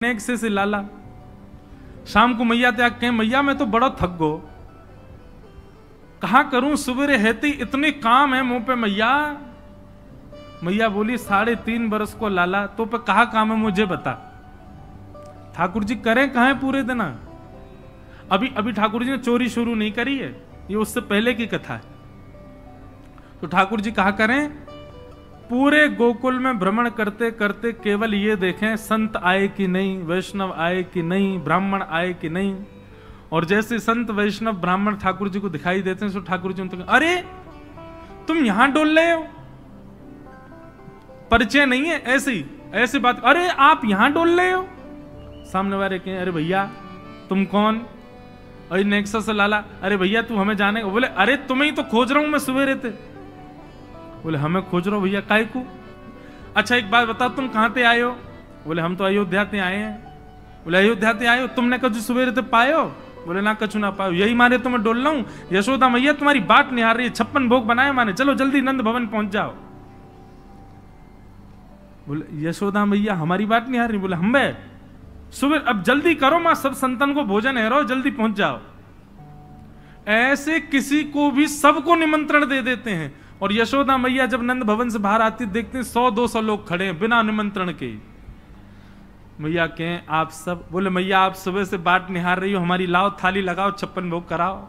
नेक से लाला। शाम को मैया त्याग कहें मैया मैं तो बड़ा थक गो, कहा करूं सुबह हेती इतने काम है मुंह पे मैया। मैया बोली 3.5 बरस को लाला तो पे कहा काम है मुझे बता। ठाकुर जी करें कहा है पूरे दिन? अभी ठाकुर जी ने चोरी शुरू नहीं करी है, ये उससे पहले की कथा है। तो ठाकुर जी कहा करें पूरे गोकुल में भ्रमण करते करते केवल ये देखें संत आए कि नहीं, वैष्णव आए कि नहीं, ब्राह्मण आए कि नहीं। और जैसे संत वैष्णव ब्राह्मण ठाकुर जी को दिखाई देते हैं तो ठाकुर जी उनको अरे तुम यहां डोल रहे हो, परिचय नहीं है ऐसी बात, अरे आप यहां डोल रहे हो। सामने वाले कहें अरे भैया तुम कौन? अरे नेक्सस लाला। अरे भैया तू हमें जाने? बोले अरे तुम्हें ही तो खोज रहा हूं मैं सुबह रहते। बोले हमें खोज रहे हो भैया काय को? अच्छा एक बात बताओ तुम कहां से आए हो? बोले हम तो अयोध्या से आए हैं। बोले अयोध्या से आए हो, तुमने कछु सुबह रहते पाए हो? बोले ना कछु ना पायो, यही मारे तो मैं डोल रहा हूं। यशोदा मैया तुम्हारी बात निहार रही है, 56 भोग बनाए माने, चलो जल्दी नंद भवन पहुंच जाओ। बोले यशोदा मैया हमारी बात निहार रही? बोले हम बे सुबह अब जल्दी करो मां, सब संतन को भोजन है, रहो जल्दी पहुंच जाओ। ऐसे किसी को भी सबको निमंत्रण दे देते हैं। और यशोदा मैया जब नंद भवन से बाहर आती देखते हैं 100-200 लोग खड़े हैं बिना निमंत्रण के। मैया कहें आप सब? बोले मैया आप सुबह से बाट निहार रही हो हमारी, लाओ थाली लगाओ 56 भोग कराओ।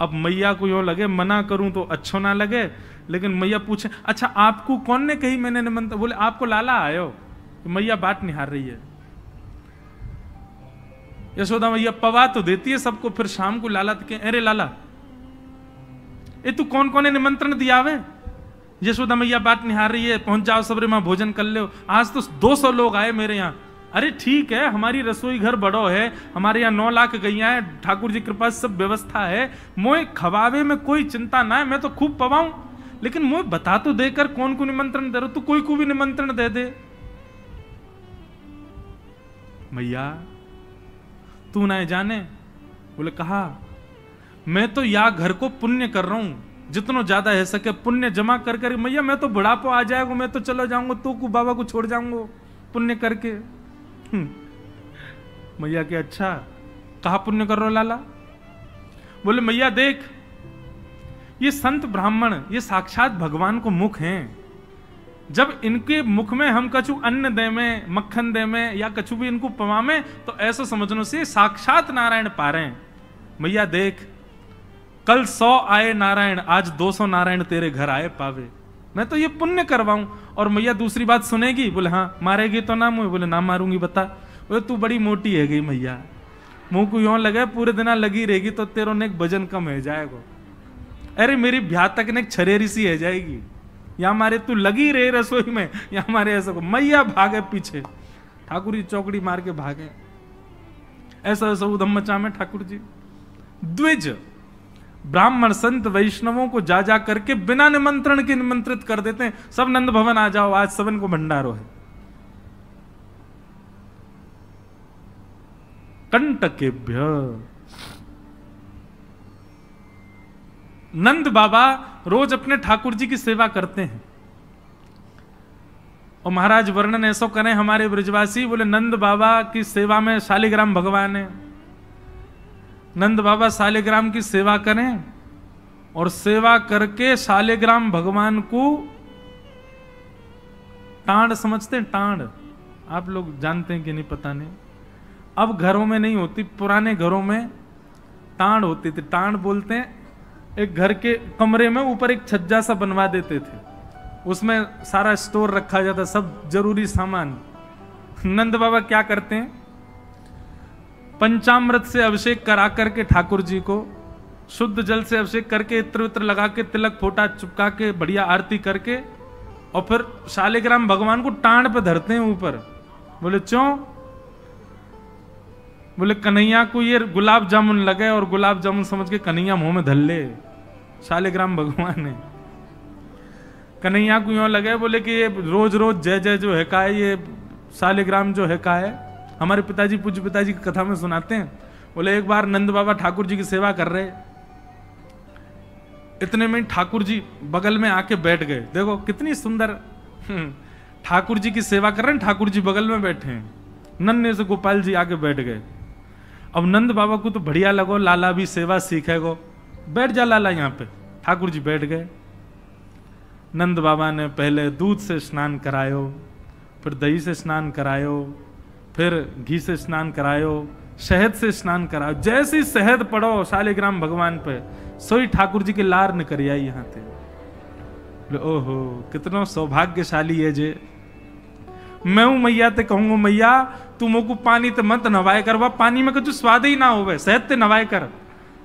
अब मैया को यूं लगे मना करूं तो अच्छो ना लगे, लेकिन मैया पूछे अच्छा आपको कौन ने कही मैंने निमंत्रण? बोले आपको लाला आयो। तो मैया बाट निहार रही है। यशोदा मैया पवा तो देती है सबको, फिर शाम को लाला के अरे लाला ए तू कौन कौन ने निमंत्रण दिया वे? यशोदा मैया बात निहार रही है, पहुंच जाओ सबरे मां भोजन कर लो। आज तो 200 लोग आए मेरे यहाँ। अरे ठीक है हमारी रसोई घर बड़ो है, हमारे यहाँ 9 लाख गैया है, ठाकुर जी कृपा सब व्यवस्था है, मोए खवावे में कोई चिंता ना है, मैं तो खूब पवाऊं, लेकिन मोए बता तो देकर कौन को निमंत्रण दे रहे हो? तू कोई को भी निमंत्रण दे दे। मैया तू ना जाने? बोले कहा मैं तो या घर को पुण्य कर रहा हूं, जितना ज्यादा है सके पुण्य जमा कर कर। मैया मैं तो बुढ़ापा आ जाएगा, मैं तो चला जाऊंगा, तो को बाबा को छोड़ जाऊंगा पुण्य करके। मैया के अच्छा कहा पुण्य कर रहे हो लाला? बोले मैया देख ये संत ब्राह्मण ये साक्षात भगवान को मुख हैं, जब इनके मुख में हम कछु अन्न दे में, मक्खन दे में या कछु भी इनको पवा में, तो ऐसा समझने से साक्षात नारायण पा रहे हैं। मैया देख कल 100 आए नारायण, आज 200 नारायण तेरे घर आए पावे, मैं तो ये पुण्य करवाऊं। और मैया दूसरी बात सुनेगी? बोले हाँ मारेगी तो ना मुझे? बोले ना मारूंगी बता। बोले तू बड़ी मोटी है गई मैया, मुंह को यूं लगे पूरे दिन लगी रहेगी तो तेरो ने वजन कम है जाएगा। अरे मेरी ब्याह तक ने छरेरी सी है जाएगी, या हमारे तू लगी रहे रसोई में या हमारे ऐसा को। मैया भागे पीछे, ठाकुर जी चौकड़ी मार के भागे। ऐसा ऐसा उधम मचा में ठाकुर जी द्विज ब्राह्मण संत वैष्णवों को जा जा करके बिना निमंत्रण के निमंत्रित कर देते हैं। सब नंद भवन आ जाओ, आज सबन को भंडारो है। कंटकेभ्य नंद बाबा रोज अपने ठाकुर जी की सेवा करते हैं। और महाराज वर्णन ऐसा करें हमारे ब्रजवासी, बोले नंद बाबा की सेवा में शालिग्राम भगवान है। नंद बाबा शालिग्राम की सेवा करें और सेवा करके शालिग्राम भगवान को टांड समझते हैं। टांड आप लोग जानते हैं कि नहीं पता नहीं, अब घरों में नहीं होती, पुराने घरों में टांड होती थी। टांड बोलते हैं एक घर के कमरे में ऊपर एक छज्जा सा बनवा देते थे, उसमें सारा स्टोर रखा जाता, सब जरूरी सामान। नंद बाबा क्या करते हैं, पंचामृत से अभिषेक करा करके ठाकुर जी को शुद्ध जल से अभिषेक करके इत्र वित्र लगा के तिलक फोटा चुपका के बढ़िया आरती करके और फिर शालिग्राम भगवान को टांड पे धरते हैं ऊपर। बोले क्यों? बोले कन्हैया को ये गुलाब जामुन लगे और गुलाब जामुन समझ के कन्हैया मुंह में धर ले। शालिग्राम भगवान ने कन्हैया को यूं लगे बोले कि ये रोज रोज जय जय जो है का है, ये शालिग्राम जो है का है। हमारे पिताजी पूज्य पिताजी की कथा में सुनाते हैं, बोले एक बार नंद बाबा ठाकुर जी की सेवा कर रहे, इतने में ठाकुर जी बगल में आके बैठ गए। देखो कितनी सुंदर ठाकुर जी की सेवा कर रहे हैं, ठाकुर जी बगल में बैठे हैं। नन्हे से गोपाल जी आके बैठ गए। अब नंद बाबा को तो बढ़िया लगो, लाला भी सेवा सीखेगो, बैठ जा लाला यहाँ पे। ठाकुर जी बैठ गए। नंद बाबा ने पहले दूध से स्नान करायो, फिर दही से स्नान करायो, फिर घी से स्नान करायो, शहद से स्नान करायो। जैसी शहद पड़ो शालिग्राम भगवान पे, सोई ठाकुर जी के लार निकल आई यहाँ थे। ओहो कितना सौभाग्यशाली है जे। मैं हूं मैया ते कहूंगा, मैया तू मोको पानी ते मत नवाए करवा, पानी में कुछ स्वाद ही ना होवे, शहद ते नवाए कर,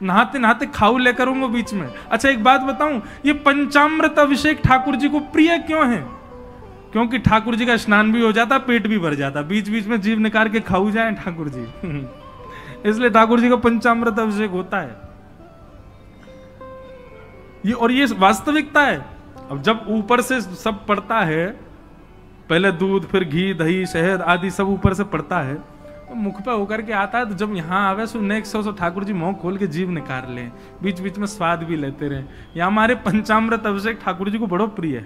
नहाते नहाते खाऊ ले करूंगा बीच में। अच्छा एक बात बताऊं, ये पंचामृत अभिषेक ठाकुर जी को प्रिय क्यों है? क्योंकि ठाकुर जी का स्नान भी हो जाता, पेट भी भर जाता, बीच बीच में जीभ निकाल के खाऊ जाए ठाकुर जी इसलिए ठाकुर जी का पंचामृत अभिषेक होता है ये, और ये वास्तविकता है। अब जब ऊपर से सब पड़ता है, पहले दूध फिर घी दही शहद आदि सब ऊपर से पड़ता है, तो मुख पे होकर के आता है, तो जब यहाँ आवे so next so Thakur ji मुंह खोल के जीभ निकाल लें, बीच बीच में स्वाद भी लेते रहे। या हमारे पंचामृत अभिषेक ठाकुर जी को बड़ो प्रिय है,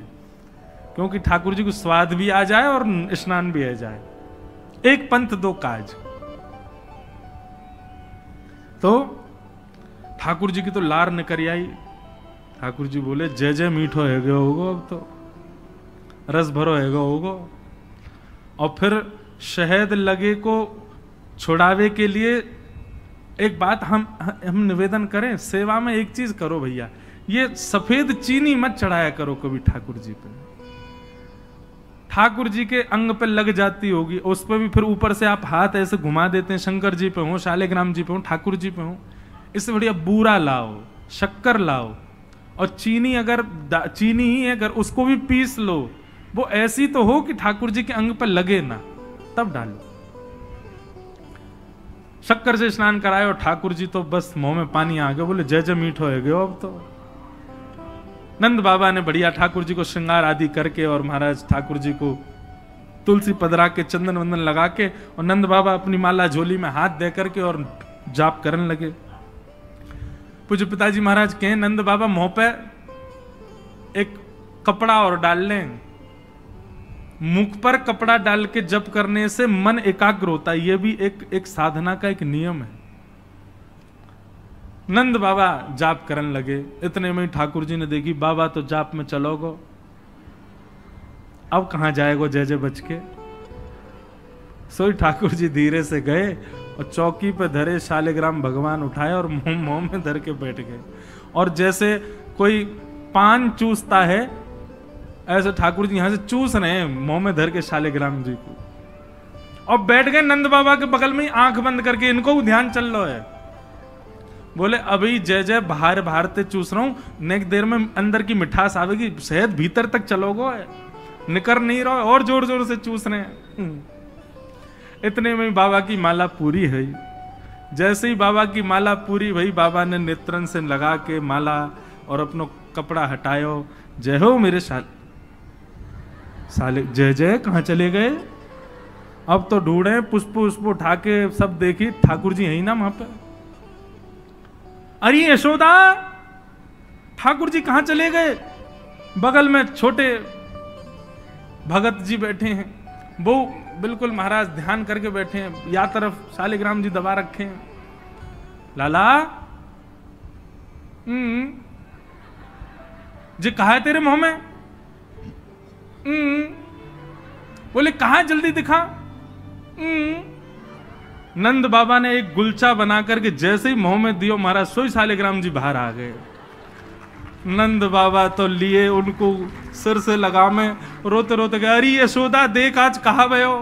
क्योंकि ठाकुर जी को स्वाद भी आ जाए और स्नान भी आ जाए। एक पंथ दो काज। तो ठाकुर जी की तो लार निकल आई। ठाकुर जी बोले जय जय मीठो है गयो होगो, अब तो रस भरो है गयो होगो। और फिर शहद लगे को छुड़ावे के लिए एक बात हम निवेदन करें, सेवा में एक चीज करो भैया, ये सफेद चीनी मत चढ़ाया करो कभी ठाकुर जी पे। ठाकुर जी के अंग पे लग जाती होगी, उस पर भी फिर ऊपर से आप हाथ ऐसे घुमा देते हैं, शंकर जी पे हो, शालिग्राम जी पे हो, ठाकुर जी पे हो। इससे बढ़िया बूरा लाओ, शक्कर लाओ, और चीनी अगर चीनी ही अगर उसको भी पीस लो, वो ऐसी तो हो कि ठाकुर जी के अंग पर लगे ना, तब डालो। शक्कर से स्नान कराए और ठाकुर जी तो बस मुंह में पानी आ गया, बोले जय जय मीठो है गयो अब तो। नंद बाबा ने बढ़िया ठाकुर जी को श्रृंगार आदि करके और महाराज ठाकुर जी को तुलसी पधरा के चंदन वंदन लगा के, और नंद बाबा अपनी माला झोली में हाथ दे करके और जाप करने लगे। पूज्य पिताजी महाराज कहे नंद बाबा मुंह पे एक कपड़ा और डाल लें, मुख पर कपड़ा डाल के जप करने से मन एकाग्र होता है, यह भी एक साधना का एक नियम है। नंद बाबा जाप करने लगे। इतने में ठाकुर जी ने देखी बाबा तो जाप में चलोगो, अब कहां जाएगो जय जय बच के। सोई ठाकुर जी धीरे से गए और चौकी पे धरे शालिग्राम भगवान उठाए और मुंह में धर के बैठ गए। और जैसे कोई पान चूसता है, ऐसे ठाकुर जी यहां से चूस रहे हैं मुंह में धर के शालिग्राम जी को, और बैठ गए नंद बाबा के बगल में, आंख बंद करके। इनको ध्यान चल रहा है, बोले अभी जय जय बाहर बाहर ते चूस रहा हूं, नेक देर में अंदर की मिठास आवेगी, शहद भीतर तक चलोगो, निकर नहीं रहो, और जोर जोर से चूस रहे हैं। इतने में बाबा की माला पूरी है। जैसे ही बाबा की माला पूरी भई, बाबा ने नेत्रन से लगा के माला और अपनो कपड़ा हटायो। जय हो मेरे साले जय जय कहां चले गए? अब तो ढूंढे, पुष्प उष्प उठा के सब देखी, ठाकुर जी यही ना वहां पे। अरे यशोदा, ठाकुर जी कहां चले गए? बगल में छोटे भगत जी बैठे हैं, वो बिल्कुल महाराज ध्यान करके बैठे हैं, या तरफ शालिग्राम जी दबा रखे हैं। लाला जी कहा है तेरे मुंह में? बोले कहा है, जल्दी दिखा। नंद बाबा ने एक गुलचा बना करके जैसे ही मुंह में दियो, महाराज सोई शालिग्राम जी बाहर आ गए। नंद बाबा तो लिए उनको सिर से लगा में, रोते रोते गए, अरे यशोदा देख आज कहा भयो?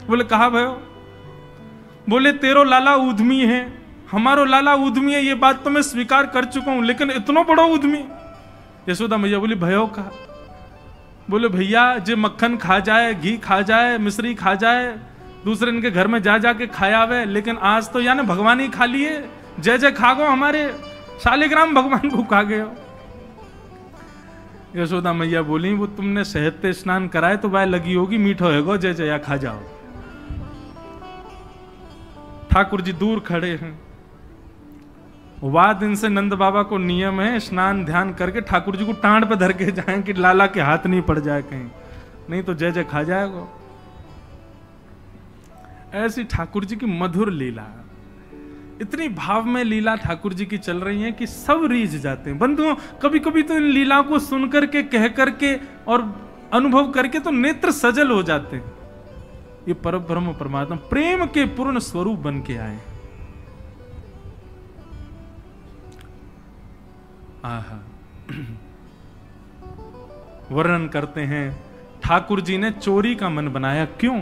बोले कहा भयो? बोले तेरो लाला उद्यमी है, हमारो लाला उद्यमी है, ये बात तो मैं स्वीकार कर चुका हूं, लेकिन इतना बड़ा उद्यमी? यशोदा मैया बोली भयो का? बोले भैया जे मक्खन खा जाए, घी खा जाए, मिश्री खा जाए, दूसरे इनके घर में जा जाके खाया वे, लेकिन आज तो यानी भगवान ही खा लिए, जय जय खा गो, हमारे शालिग्राम भगवान को खा गए हो। यशोदा मैया बोली वो तुमने शहद से स्नान कराए तो वह लगी होगी, मीठो है गो, जय जय खा जाओ। ठाकुर जी दूर खड़े हैं। वाह दिन से नंद बाबा को नियम है स्नान ध्यान करके ठाकुर जी को टांड पे धर के जाएं कि लाला के हाथ नहीं पड़ जाए कहीं, नहीं तो जय जय खा जाएगा। ऐसी ठाकुर जी की मधुर लीला, इतनी भाव में लीला ठाकुर जी की चल रही है कि सब रीझ जाते हैं। बंधुओं, कभी कभी तो इन लीला को सुन करके, कह करके और अनुभव करके तो नेत्र सजल हो जाते हैं। ये परब्रह्म परमात्मा प्रेम के पूर्ण स्वरूप बन के आए। आहा, वर्णन करते हैं ठाकुर जी ने चोरी का मन बनाया। क्यों?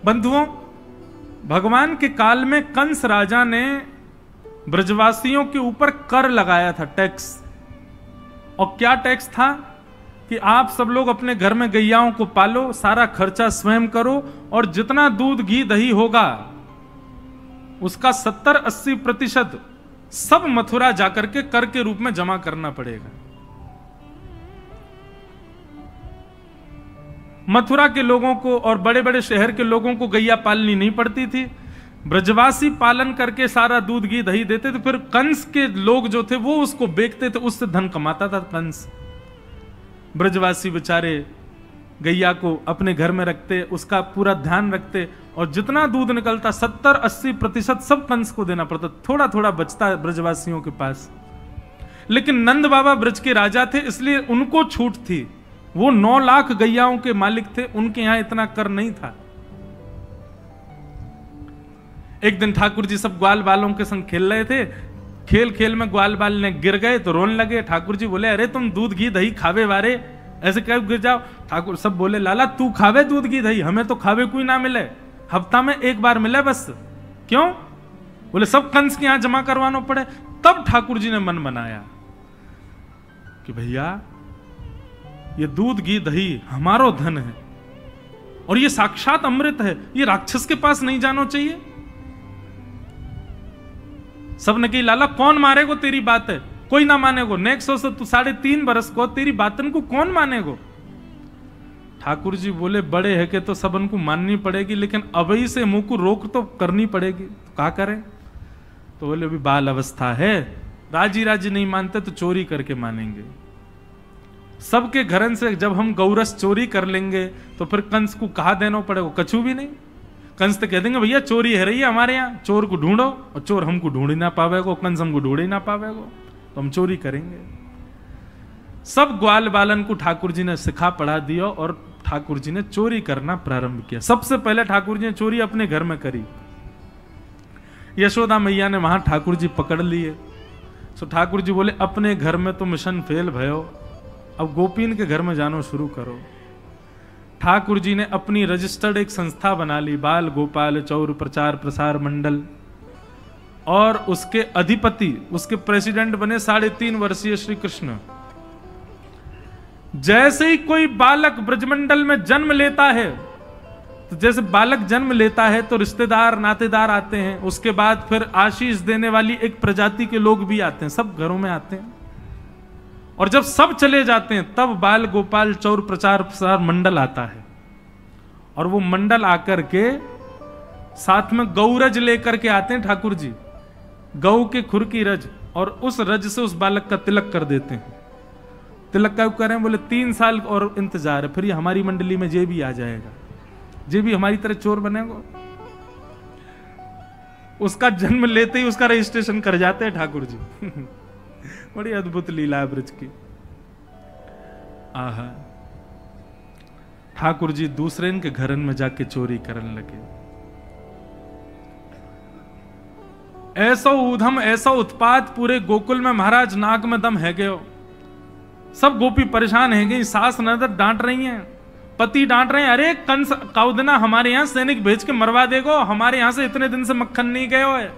बंधुओं, भगवान के काल में कंस राजा ने ब्रजवासियों के ऊपर कर लगाया था, टैक्स। और क्या टैक्स था कि आप सब लोग अपने घर में गैयाओं को पालो, सारा खर्चा स्वयं करो, और जितना दूध घी दही होगा उसका 70-80% सब मथुरा जाकर के कर के रूप में जमा करना पड़ेगा। मथुरा के लोगों को और बड़े बड़े शहर के लोगों को गैया पालनी नहीं पड़ती थी, ब्रजवासी पालन करके सारा दूध घी दही देते थे। फिर कंस के लोग जो थे वो उसको बेचते थे, उससे धन कमाता था कंस। ब्रजवासी बेचारे गैया को अपने घर में रखते, उसका पूरा ध्यान रखते, और जितना दूध निकलता 70-80% सब कंस को देना पड़ता। थोड़ा थोड़ा बचता ब्रजवासियों के पास। लेकिन नंद बाबा ब्रज के राजा थे, इसलिए उनको छूट थी। वो 9 लाख गैयाओं के मालिक थे, उनके यहां इतना कर नहीं था। एक दिन ठाकुर जी सब ग्वाल बालों के संग खेल रहे थे। खेल खेल में ग्वाल बाल ने गिर गए तो रोने लगे। ठाकुर जी बोले, अरे तुम दूध घी दही खावे वारे, ऐसे कब गिर जाओ? ठाकुर सब बोले, लाला तू खावे दूध घी दही, हमें तो खावे कोई ना मिले, हफ्ता में एक बार मिले बस। क्यों? बोले सब कंस के यहां जमा करवाना पड़े। तब ठाकुर जी ने मन बनाया कि भैया ये दूध घी दही हमारो धन है, और ये साक्षात अमृत है, ये राक्षस के पास नहीं जाना चाहिए। सबने कही, लाला कौन मारेगो तेरी बात है? कोई ना मानेगो। नेक्स्ट से तू 3.5 बरस को तेरी बातन को कौन मानेगो? ठाकुर जी बोले, बड़े है के तो सबन को माननी पड़ेगी, लेकिन अभी से मुंह को रोक तो करनी पड़ेगी। तो क्या करें? तो बोले अभी बाल अवस्था है, राजी राजी नहीं मानते तो चोरी करके मानेंगे। सबके घरन से जब हम गौरस चोरी कर लेंगे तो फिर कंस को कहा देना पड़ेगा? कछु भी नहीं। कंस तो कह देंगे भैया चोरी है रही है हमारे यहाँ, चोर को ढूंढो, और चोर हमको ढूंढ ही ना पावेगो, कंस हमको ढूंढ ही ना पावेगो, तो हम चोरी करेंगे। सब ग्वाल बालन को ठाकुर जी ने सिखा पढ़ा दिया और ठाकुर जी ने चोरी करना प्रारंभ किया। सबसे पहले ठाकुर जी ने चोरी अपने घर में करी। यशोदा मैया ने वहां ठाकुर जी पकड़ लिए। सो ठाकुर जी बोले, अपने घर में तो मिशन फेल भयो, अब गोपीन के घर में जानो शुरू करो। ठाकुर जी ने अपनी रजिस्टर्ड एक संस्था बना ली, बाल गोपाल चौर प्रचार प्रसार मंडल, और उसके अधिपति, उसके प्रेसिडेंट बने 3.5 वर्षीय श्री कृष्ण। जैसे ही कोई बालक ब्रजमंडल में जन्म लेता है, तो जैसे बालक जन्म लेता है तो रिश्तेदार नातेदार आते हैं, उसके बाद फिर आशीष देने वाली एक प्रजाति के लोग भी आते हैं, सब घरों में आते हैं। और जब सब चले जाते हैं तब बाल गोपाल चौर प्रचार प्रसार मंडल आता है, और वो मंडल आकर के साथ में गौरज लेकर के आते हैं ठाकुर जी, गौ के खुर की रज, और उस रज से उस बालक का तिलक कर देते हैं। तिलक का करें? बोले 3 साल और इंतजार है, फिर ये हमारी मंडली में जे भी आ जाएगा, जे भी हमारी तरह चोर बनेगा। उसका जन्म लेते ही उसका रजिस्ट्रेशन कर जाते हैं ठाकुर जी। बड़ी अद्भुत लीला है ब्रज की। आहा, ठाकुर जी दूसरे इनके घरन में जाके चोरी करने लगे। ऐसा ऊधम, ऐसा उत्पात पूरे गोकुल में, महाराज नाक में दम है गयो। सब गोपी परेशान है गई, सास ननद डांट रही हैं, पति डांट रहे हैं, अरे कंस काउदना हमारे यहां सैनिक भेज के मरवा देगो, हमारे यहां से इतने दिन से मक्खन नहीं गयो है।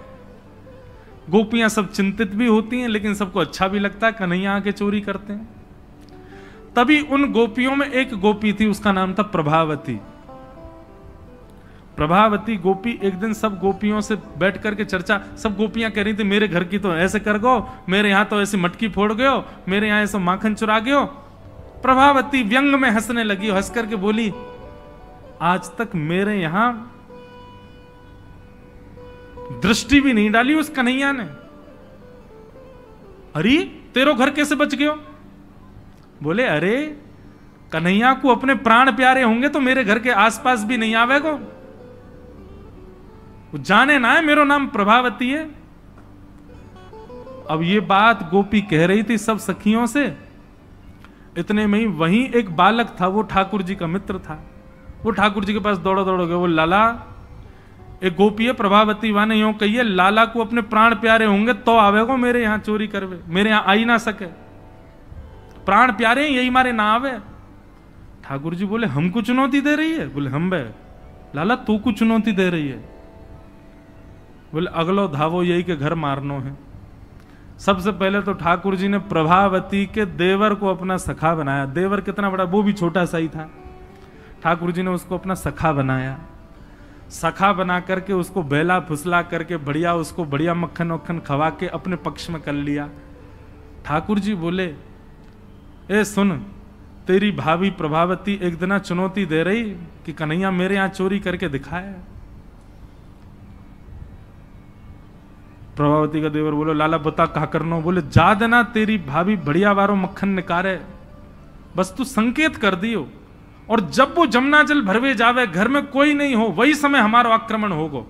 गोपियां सब चिंतित भी होती हैं, लेकिन सबको अच्छा भी लगता है, कन्हैया आके चोरी करते हैं। तभी उन गोपियों में एक गोपी थी, उसका नाम था प्रभावती। प्रभावती गोपी एक दिन सब गोपियों से बैठ करके चर्चा, सब गोपियां कह रही थी, मेरे घर की तो ऐसे कर गो, मेरे यहां तो ऐसी मटकी फोड़ गयो, मेरे यहां ऐसा माखन चुरा गयो। प्रभावती व्यंग में हंसने लगी, हंस करके बोली, आज तक मेरे यहां दृष्टि भी नहीं डाली उस कन्हैया ने। अरे तेरो घर कैसे बच गयो? बोले, अरे कन्हैया को अपने प्राण प्यारे होंगे तो मेरे घर के आसपास भी नहीं आवेगो। वो जाने ना है मेरो नाम प्रभावती है। अब ये बात गोपी कह रही थी सब सखियों से, इतने में ही वहीं एक बालक था, वो ठाकुर जी का मित्र था। वो ठाकुर जी के पास दौड़ो दौड़ो गए, वो लाला एक गोपी है प्रभावती वाने यूं कहिए, लाला को अपने प्राण प्यारे होंगे तो आवेगो मेरे यहां चोरी करवे, मेरे यहां आई ना सके, प्राण प्यारे यही मारे ना आवे। ठाकुर जी बोले हमको चुनौती दे रही है? बोले हम बे लाला तू को चुनौती दे रही है? बोले अगलो धावो यही के घर मारनो है। सबसे पहले तो ठाकुर जी ने प्रभावती के देवर को अपना सखा बनाया। देवर कितना बड़ा, वो भी छोटा सा ही था। ठाकुर जी ने उसको अपना सखा बनाया। सखा बना करके उसको बेला फुसला करके बढ़िया उसको बढ़िया मक्खन वक्खन खवा के अपने पक्ष में कर लिया। ठाकुर जी बोले ए सुन, तेरी भाभी प्रभावती एक दिन चुनौती दे रही कि कन्हैया मेरे यहां चोरी करके दिखाए। प्रभावती का देवर बोलो लाला बता कहा करनो? बोले जा देना तेरी भाभी बढ़िया वारो मक्खन निकारे, बस तू संकेत कर दियो, और जब वो जमुना जल भरवे जावे घर में कोई नहीं हो वही समय हमारा आक्रमण होगो।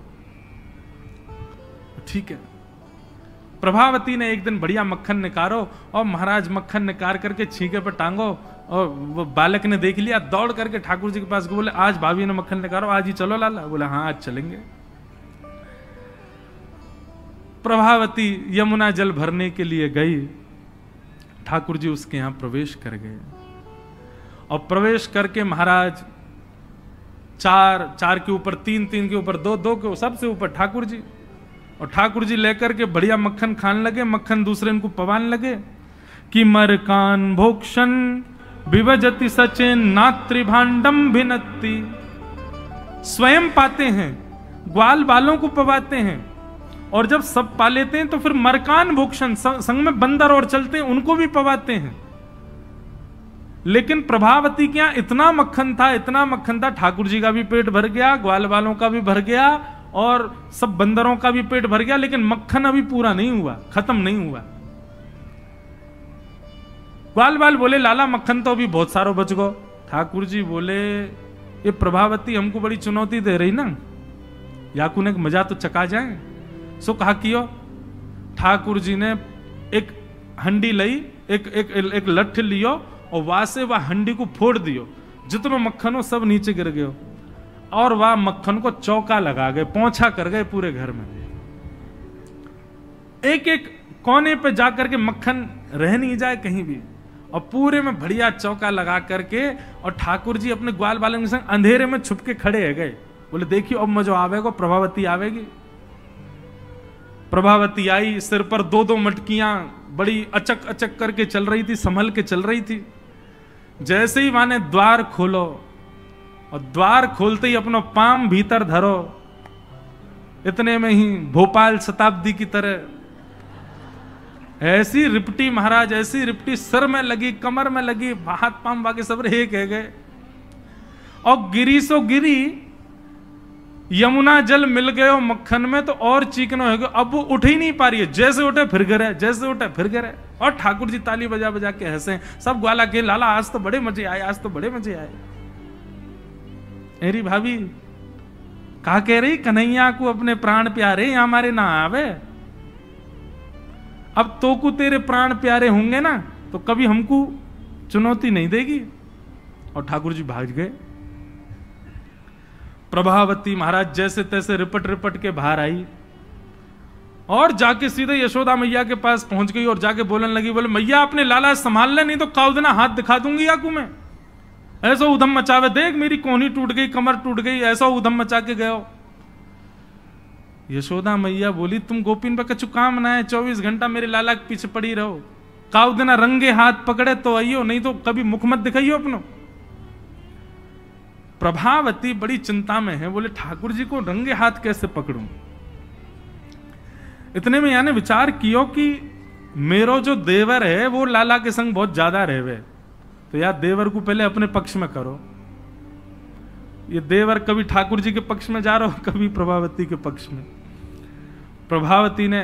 ठीक है। प्रभावती ने एक दिन बढ़िया मक्खन निकारो और महाराज मक्खन निकाल करके छींके पे टांगो, और वो बालक ने देख लिया, दौड़ करके ठाकुर जी के पास बोले आज भाभी ने मक्खन निकालो, आज ही चलो लाला। बोला हाँ आज चलेंगे। प्रभावती यमुना जल भरने के लिए गई। ठाकुर जी उसके यहां प्रवेश कर गए, और प्रवेश करके महाराज चार के ऊपर तीन के ऊपर दो के सबसे ऊपर ठाकुर जी, और ठाकुर जी लेकर के बढ़िया मक्खन खाने लगे। मक्खन दूसरे इनको पवाने लगे कि मरकान भोक्षण विभजति सचेन नात्रिभांडम भिनत्ति। स्वयं पाते हैं, ग्वाल बालों को पवाते हैं, और जब सब पा लेते हैं तो फिर मरकान भोक्षण संग में बंदर और चलते हैं उनको भी पवाते हैं। लेकिन प्रभावती के यहां इतना मक्खन था, ठाकुर जी का भी पेट भर गया, ग्वाल बालों का भी भर गया, और सब बंदरों का भी पेट भर गया, लेकिन मक्खन अभी पूरा नहीं हुआ, खत्म नहीं हुआ। ग्वाल बाल बोले लाला मक्खन तो अभी बहुत सारो बच गो। ठाकुर जी बोले ये प्रभावती हमको बड़ी चुनौती दे रही ना, याकू ने मजा तो चका जाए। सो कहा कियो। ठाकुर जी ने एक हंडी लई, एक लठ लियो, और वहां से वह हंडी को फोड़ दियो, जितनो मक्खन हो सब नीचे गिर गयो, और वह मक्खन को चौका लगा गए, पोंछा कर गए पूरे घर में। एक एक कोने पे जाकर के मक्खन रह नहीं जाए कहीं भी, और पूरे में बढ़िया चौका लगा करके, और ठाकुर जी अपने ग्वाल बालों के संग अंधेरे में छुप के खड़े है गए। बोले देखियो अब मजो आवेगा, प्रभावती आवेगी। प्रभावती आई, सिर पर दो मटकियां बड़ी अचक अचक करके चल रही थी, संभल के चल रही थी। जैसे ही माने द्वार खोलो, और द्वार खोलते ही अपना पाम भीतर धरो, इतने में ही भोपाल शताब्दी की तरह ऐसी रिपटी महाराज, ऐसी रिपटी सिर में लगी, कमर में लगी, हाथ पाम बाकी सब एक है गए। और गिरी सो गिरी, यमुना जल मिल गए मक्खन में तो और चीकनो हो गया। अब वो उठ ही नहीं पा रही है, जैसे उठे फिर गिरे, जैसे उठे फिर गिरे। और ठाकुर जी ताली बजा बजा के हंसे, सब ग्वाला के लाला आज तो बड़े मजे आए, आज तो बड़े मजे आए। मेरी भाभी कहा कह रही कन्हैया को अपने प्राण प्यारे यहाँ हमारे ना आवे। अब तो को तेरे प्राण प्यारे होंगे ना तो कभी हमको चुनौती नहीं देगी। और ठाकुर जी भाग गए। प्रभावती महाराज जैसे तैसे रिपट रिपट के बाहर आई, और जाके सीधे यशोदा मैया के पास पहुंच गई, और जाके बोलने लगी, बोले मैया अपने लाला संभाल ले, नहीं तो काउदना हाथ दिखा दूंगी याकू में। ऐसा उधम मचावे, देख मेरी कोहनी टूट गई, कमर टूट गई, ऐसा उधम मचा के गयो। यशोदा मैया बोली तुम गोपीन पे कछु काम ना है, 24 घंटा मेरे लाला के पीछे पड़ी रहो, काउदना रंगे हाथ पकड़े तो आइयो, नहीं तो कभी मुख मत दिखाइयो अपनो। प्रभावती बड़ी चिंता में है, बोले ठाकुर जी को रंगे हाथ कैसे पकड़ूं। इतने में यानी विचार कियो कि मेरो जो देवर है वो लाला के संग बहुत ज्यादा रहवे, तो यार देवर को पहले अपने पक्ष में करो। ये देवर कभी ठाकुर जी के पक्ष में जा रहा हो, कभी प्रभावती के पक्ष में। प्रभावती ने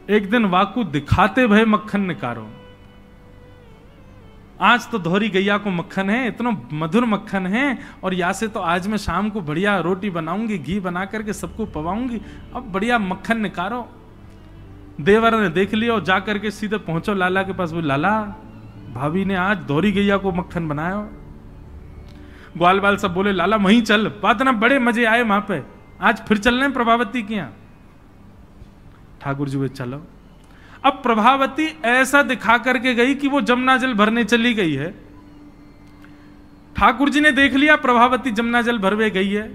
एक दिन वाकू दिखाते भय मक्खन निकारो, आज तो धोरी गैया को मक्खन है, इतना मधुर मक्खन है, और यहाँ से तो आज मैं शाम को बढ़िया रोटी बनाऊंगी, घी बना करके सबको पवाऊंगी, अब बढ़िया मक्खन निकालो। देवर ने देख लिया और जा करके सीधे पहुंचो लाला के पास। वो लाला, भाभी ने आज धोरी गैया को मक्खन बनाया। ग्वाल बाल सब बोले लाला वहीं चल, बात ना बड़े मजे आए वहां पे, आज फिर चल रहे प्रभावती के यहाँ। ठाकुर जी बोले चलो। अब प्रभावती ऐसा दिखा करके गई कि वो जमुना जल भरने चली गई है। ठाकुर जी ने देख लिया प्रभावती जमुना जल भरवे गई है,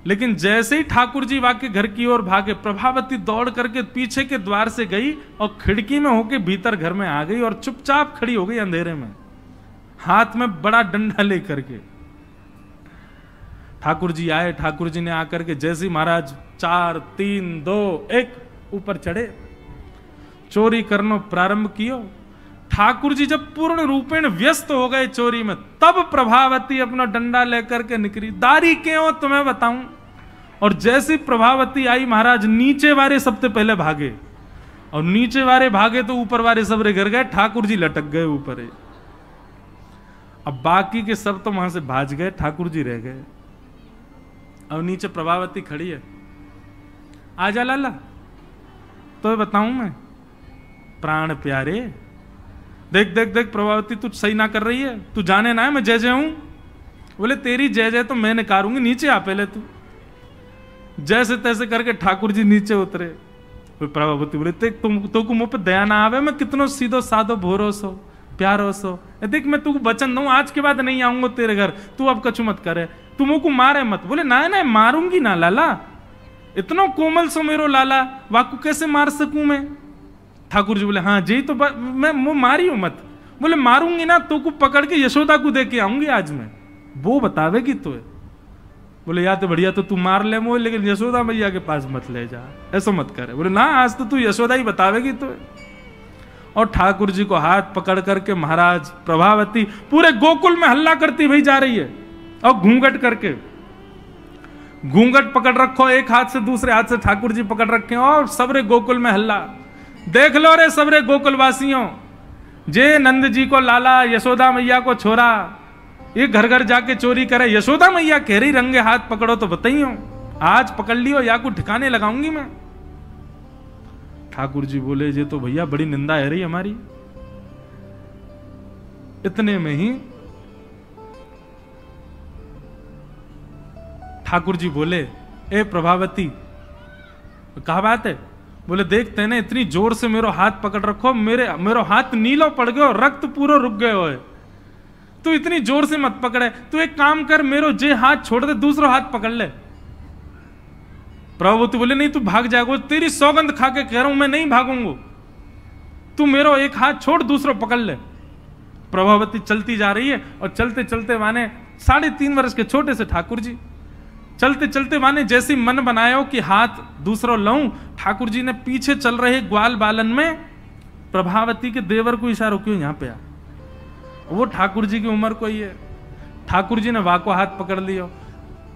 लेकिन जैसे ही ठाकुर जी वाके घर की ओर भागे, प्रभावती दौड़ करके पीछे के द्वार से गई और खिड़की में होके भीतर घर में आ गई और चुपचाप खड़ी हो गई अंधेरे में, हाथ में बड़ा डंडा लेकर के। ठाकुर जी आए, ठाकुर जी ने आकर के जैसे महाराज 4 3 2 1 ऊपर चढ़े, चोरी करना प्रारंभ कियो। ठाकुर जी जब पूर्ण रूपेण व्यस्त हो गए चोरी में, तब प्रभावती अपना डंडा लेकर के निकली। दारी क्यों तुम्हें बताऊं। और जैसी प्रभावती आई, महाराज नीचे वाले सबसे पहले भागे, और नीचे वाले भागे तो ऊपर वाले सब गिर गए, ठाकुर जी लटक गए ऊपर। अब बाकी के सब तो वहां से भाज गए, ठाकुर जी रह गए। अब नीचे प्रभावती खड़ी है, आजा लाला, तो बताऊं मैं, प्राण प्यारे, देख देख देख प्रभावती तू सही ना कर रही है, तू जाने ना है मैं जय जय हूं। बोले तेरी जय जय तो मैं निकारूंगी, नीचे आ पहले तू। जैसे तैसे करके ठाकुर जी नीचे उतरे। प्रभावती बोले देख तुम तो को मुंह पे दया ना आवे, मैं कितनो सीधो साधो भोरो सो प्यारो सो, देख मैं तू वचन दूं आज के बाद नहीं आऊंगा तेरे घर, तू अब कछु मत करे, तू मुंह को मारे मत। बोले ना ना मारूंगी ना लाला, इतना कोमल सो मेरो लाला, वाकू कैसे मार सकूं मैं। ठाकुर जी बोले हाँ जी तो मैं मुंह मारी हूं मत। बोले मारूंगी ना तो को पकड़ के यशोदा को दे के आऊंगी आज मैं, वो बतावेगी तो। बोले या तो बढ़िया तो तू मार ले मुझे, लेकिन यशोदा मैया के पास मत ले जा, ऐसा मत करे। बोले ना आज तो तू यशोदा ही बतावेगी तो। और ठाकुर जी को हाथ पकड़ करके महाराज प्रभावती पूरे गोकुल में हल्ला करती भाई जा रही है, और घूंघट करके, घूंघट पकड़ रखो एक हाथ से, दूसरे हाथ से ठाकुर जी पकड़ रखे, और सबरे गोकुल में हल्ला। देख लो रे सबरे गोकुल वासियों, जे नंद जी को लाला, यशोदा मैया को छोरा, ये घर घर जाके चोरी करे, यशोदा मैया कह रही रंगे हाथ पकड़ो तो बताइयो, आज पकड़ लियो या को ठिकाने लगाऊंगी मैं। ठाकुर जी बोले ये तो भैया बड़ी निंदा है रही हमारी। इतने में ही ठाकुर जी बोले ए प्रभावती, कहा बात है। बोले देखते हैं ना इतनी जोर से मेरो हाथ पकड़ रखो, मेरो हाथ नीलो पड़ गयो, रक्त पूरा रुक गयो है, तू इतनी जोर से मत पकड़े, तू एक काम कर मेरो जे हाथ छोड़ दे दूसरा हाथ पकड़ ले। प्रभावती बोले नहीं तू भाग जाएगा, तेरी सौगंध खा के कह रहा हूं मैं नहीं भागूंगा, तू मेरो एक हाथ छोड़ दूसरा पकड़ ले। प्रभावती चलती जा रही है, और चलते चलते माने 3.5 वर्ष के छोटे से ठाकुर जी चलते चलते माने जैसी मन बनायो कि हाथ दूसरा लाऊं, ठाकुर जी ने पीछे चल रहे ग्वाल बालन में प्रभावती के देवर को इशारा क्यों यहां पे आ, वो ठाकुर जी की उम्र को ही है। ठाकुर जी ने वाको हाथ पकड़ लिया।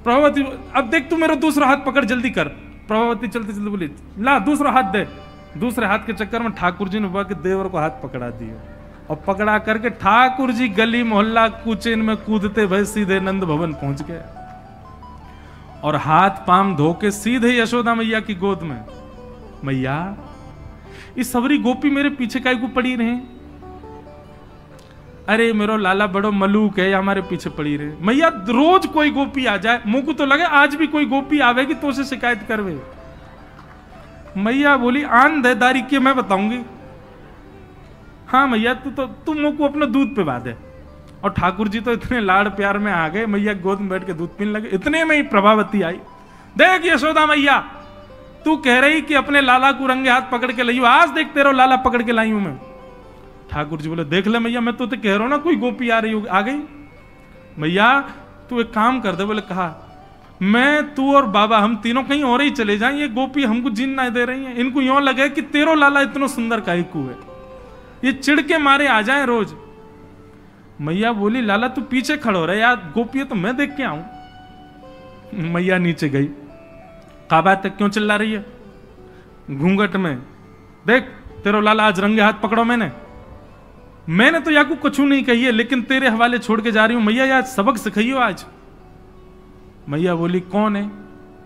प्रभावती अब देख तू मेरा दूसरा हाथ पकड़ जल्दी कर। प्रभावती चलते चलते बोली ला दूसरा हाथ दे। दूसरे हाथ के चक्कर में ठाकुर जी ने वाके देवर को हाथ पकड़ा दिया, और पकड़ा करके ठाकुर जी गली मोहल्ला कुचेन में कूदते भय सीधे नंद भवन पहुंच गए, और हाथ पाम धो के सीधे यशोदा मैया की गोद में। मैया इस सबरी गोपी मेरे पीछे काहे को पड़ी रहे, अरे मेरो लाला बड़ो मलूक है, हमारे पीछे पड़ी रहे। मैया रोज कोई गोपी आ जाए, मुंह को तो लगे आज भी कोई गोपी आवेगी तो उसे शिकायत करवे। मैया बोली आन देदारी के मैं बताऊंगी। हाँ मैया तू मुंह को अपना दूध पे बांधे। और ठाकुर जी तो इतने लाड़ प्यार में आ गए, मैया गोद में बैठ के दूध पीने लगे। इतने में ही प्रभावती आई, देख यशोदा मैया तू कह रही कि अपने लाला को रंगे हाथ पकड़ के लाई, आज देख तेरा लाला पकड़ के लाई हूं मैं। ठाकुर जी बोले देख ले मैया मैं तो कह रहा हूं ना कोई गोपी आ रही हो, आ गई। मैया तू एक काम कर दे। बोले कहा मैं तू और बाबा हम तीनों कहीं और ही चले जाएं, ये गोपी हमको जीन ना दे रही हैं, इनको यूं लगे कि तेरो लाला इतना सुंदर काहिकू है, ये चिढ़ के मारे आ जाए रोज। मैया बोली लाला तू पीछे खड़ो रहे यार, गोपी तो मैं देख के आऊं। मैया नीचे गई, कहा बात है क्यों चिल्ला रही है घूंघट में, देख तेरो लाला आज रंगे हाथ पकड़ो मैंने। मैंने तो याकू कुछ नहीं कही है, लेकिन तेरे हवाले छोड़ के जा रही हूं। मैया यार सबक सिखाइयो आज। मैया बोली कौन है?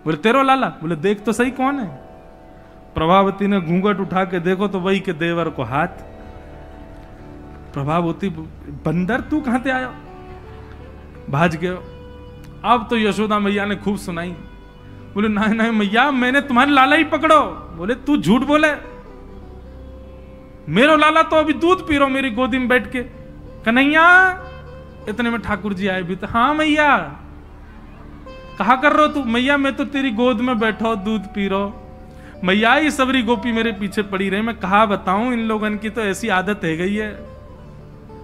बोले तेरो लाला। बोले देख तो सही कौन है। प्रभावती ने घूंघट उठा के देखो तो वही के देवर को हाथ। प्रभावती बंदर तू कहां से आयो? भाज गयो। अब तो यशोदा मैया ने खूब सुनाई। बोले नहीं नहीं मैया मैंने तुम्हारे लाला ही पकड़ो। बोले तू झूठ बोले, मेरो लाला तो अभी दूध पी रहा मेरी गोदी में बैठ के। कन्हैया। इतने में ठाकुर जी आए भी तो हाँ मैया कहा कर रहे हो तू? मैया मैं तो तेरी गोद में बैठो दूध पी रहा। मैया ये सबरी गोपी मेरे पीछे पड़ी रही, मैं कहा बताऊं, इन लोगन की तो ऐसी आदत है गई है।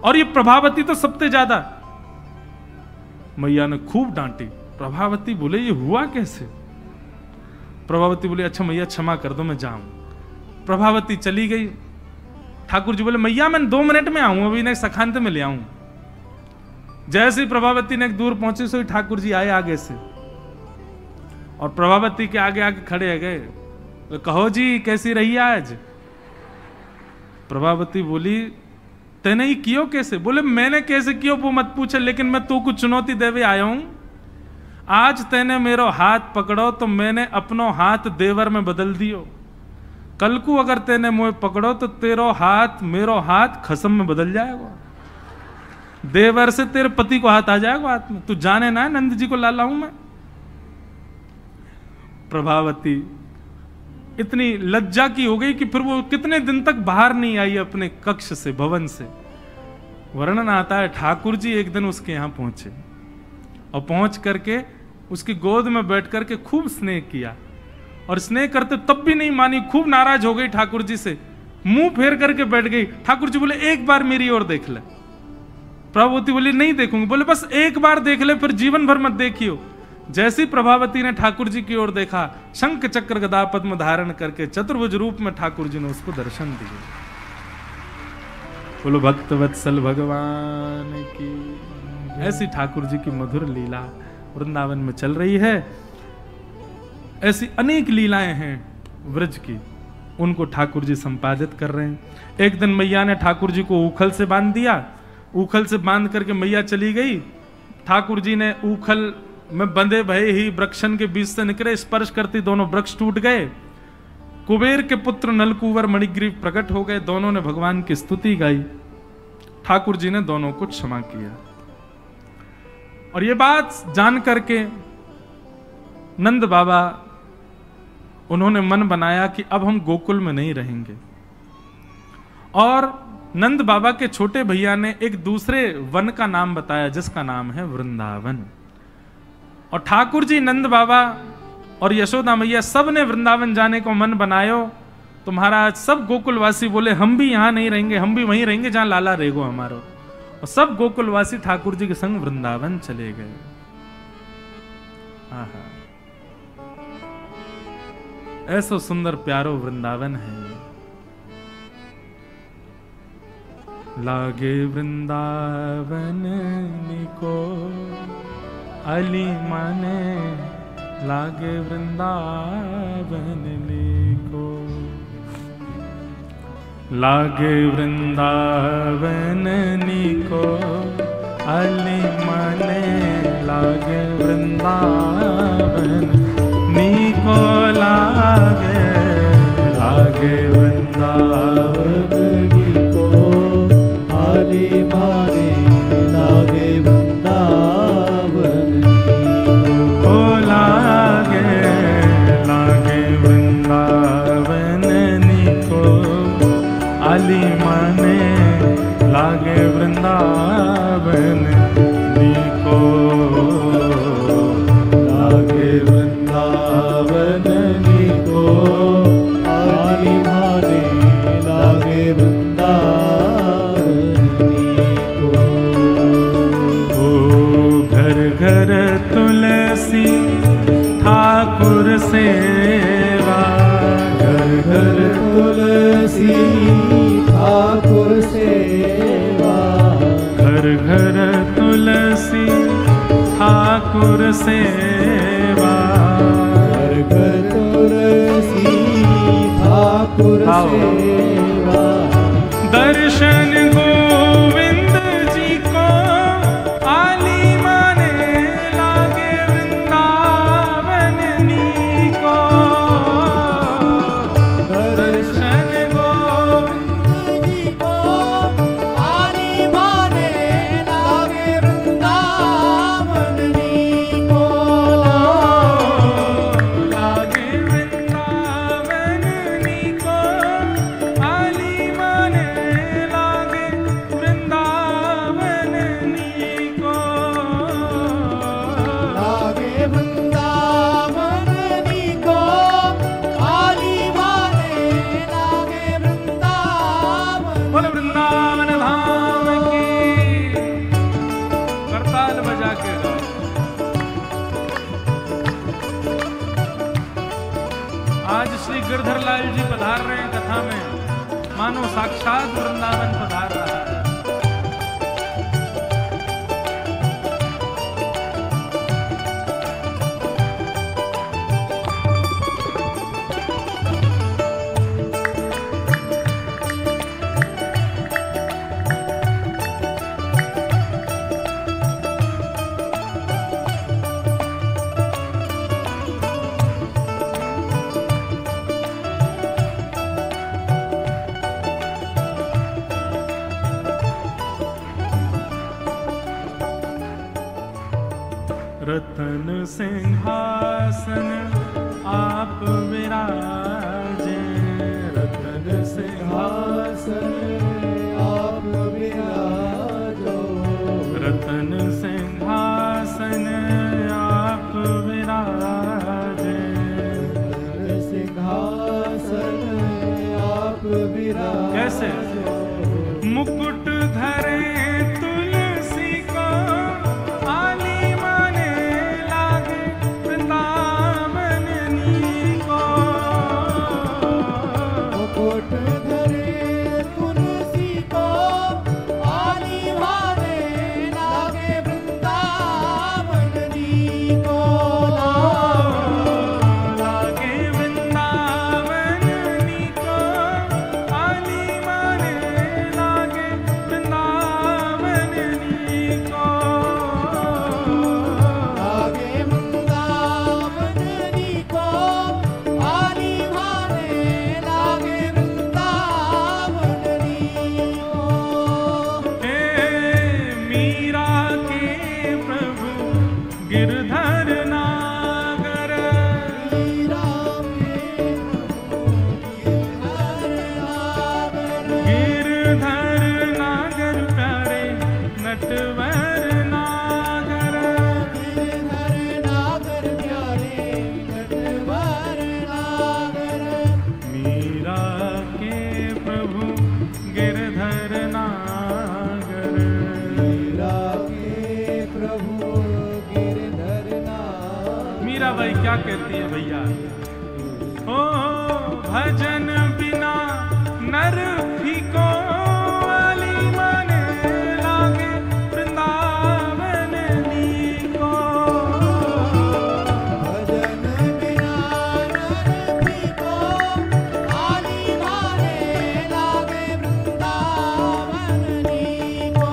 और ये प्रभावती तो सबसे ज्यादा। मैया ने खूब डांटी। प्रभावती बोले ये हुआ कैसे? प्रभावती बोले अच्छा मैया क्षमा कर दो मैं जाऊं। प्रभावती चली गई। ठाकुर जी बोले मैया मैं 2 मिनट में आऊं, अभी सखांत में ले आऊं। जैसे ही प्रभावती ने दूर पहुंची सो ठाकुर जी आए आगे से और प्रभावती के आगे आगे खड़े हो गए। कहो जी कैसी रही आज? प्रभावती बोली तेने ही कियो कैसे? बोले मैंने कैसे कियो वो मत पूछे, लेकिन मैं तू को चुनौती देवे आया हूं। आज तेने मेरो हाथ पकड़ो तो मैंने अपनो हाथ देवर में बदल दियो। कल को अगर तेने मुझे पकड़ो तो तेरो हाथ मेरो हाथ खसम में बदल जाएगा। देवर से तेरे पति को हाथ आ जाएगा हाथ में। तू जाने ना नंद जी को लाला हूं मैं। प्रभावती इतनी लज्जा की हो गई कि फिर वो कितने दिन तक बाहर नहीं आई अपने कक्ष से, भवन से। वर्णन आता है ठाकुर जी एक दिन उसके यहां पहुंचे और पहुंच करके उसकी गोद में बैठ करके खूब स्नेह किया। और स्नेह करते तब भी नहीं मानी, खूब नाराज हो गई ठाकुर जी से, मुंह फेर करके बैठ गई। ठाकुर जी बोले एक बार मेरी ओर देख ले। प्रभावती बोली नहीं देखूंगी। बोले बस एक बार देख ले, फिर जीवन भर मत देखियो। जैसी प्रभावती ने ठाकुर जी की ओर देखा, शंख चक्र गदा पद्म धारण करके चतुर्भुज रूप में ठाकुर जी ने उसको दर्शन दिए। बोलो भक्त वत्सल भगवान की। ऐसी ठाकुर जी की मधुर लीला वृंदावन में चल रही है। ऐसी अनेक लीलाएं हैं व्रज की, उनको ठाकुर जी संपादित कर रहे हैं। एक दिन मैया ने ठाकुर जी को ऊखल से बांध दिया। ऊखल से बांध करके मैया चली गई। ठाकुर जी ने ऊखल में बंधे भये ही वृक्षन के बीच से निकले, स्पर्श करती दोनों वृक्ष टूट गए। कुबेर के पुत्र नलकुवर मणिग्रीव प्रकट हो गए। दोनों ने भगवान की स्तुति गाई। ठाकुर जी ने दोनों को क्षमा किया। और ये बात जान करके नंद बाबा उन्होंने मन बनाया कि अब हम गोकुल में नहीं रहेंगे। और नंद बाबा के छोटे भैया ने एक दूसरे वन का नाम बताया जिसका नाम है वृंदावन। और ठाकुर जी, नंद बाबा और यशोदा मैया सब ने वृंदावन जाने को मन बनायो। तो महाराज सब गोकुलवासी बोले हम भी यहां नहीं रहेंगे, हम भी वहीं रहेंगे जहां लाला रहेगो हमारो। और सब गोकुलवासी ठाकुर जी के संग वृंदावन चले गए। आहा, ऐसा सुंदर प्यारो वृंदावन है। लागे वृंदावन निको अली माने, लागे वृंदावन निको। लागे वृंदावन निको अली माने, लागे वृंदावन निको लागे। लागे वृंदावन निको अली माने, लागे वृंदावन निको लागे। लागे वृंदावन निको अली माने, लागे वृंदावन निको। लागे वृंदावन निको अली माने, लागे वृंदावन निको। ओ घर घर तुलसी ठाकुर सेवा, घर घर तुलसी ठाकुर सेवा। घर घर तुलसी ठाकुर सेवा, घर घर तुलसी ठाकुर सेवा। दर्शन गो आज श्री गिरधर लाल जी पधार रहे हैं कथा में, मानो साक्षात वृंदावन पधार रहा है। रतन सिंहासन आप विराजे, रतन सिंहासन आप विराजो, रतन सिंहासन आप विराजे, रतन सिंहासन आप विराजे। कैसे? मुकुट धरे क्या कहती है भैया? ओ भजन बिना नर फीको, वाली माने लागे वृंदावन नीको। भजन बिना नर फीको, वाली माने लागे वृंदावन नीको।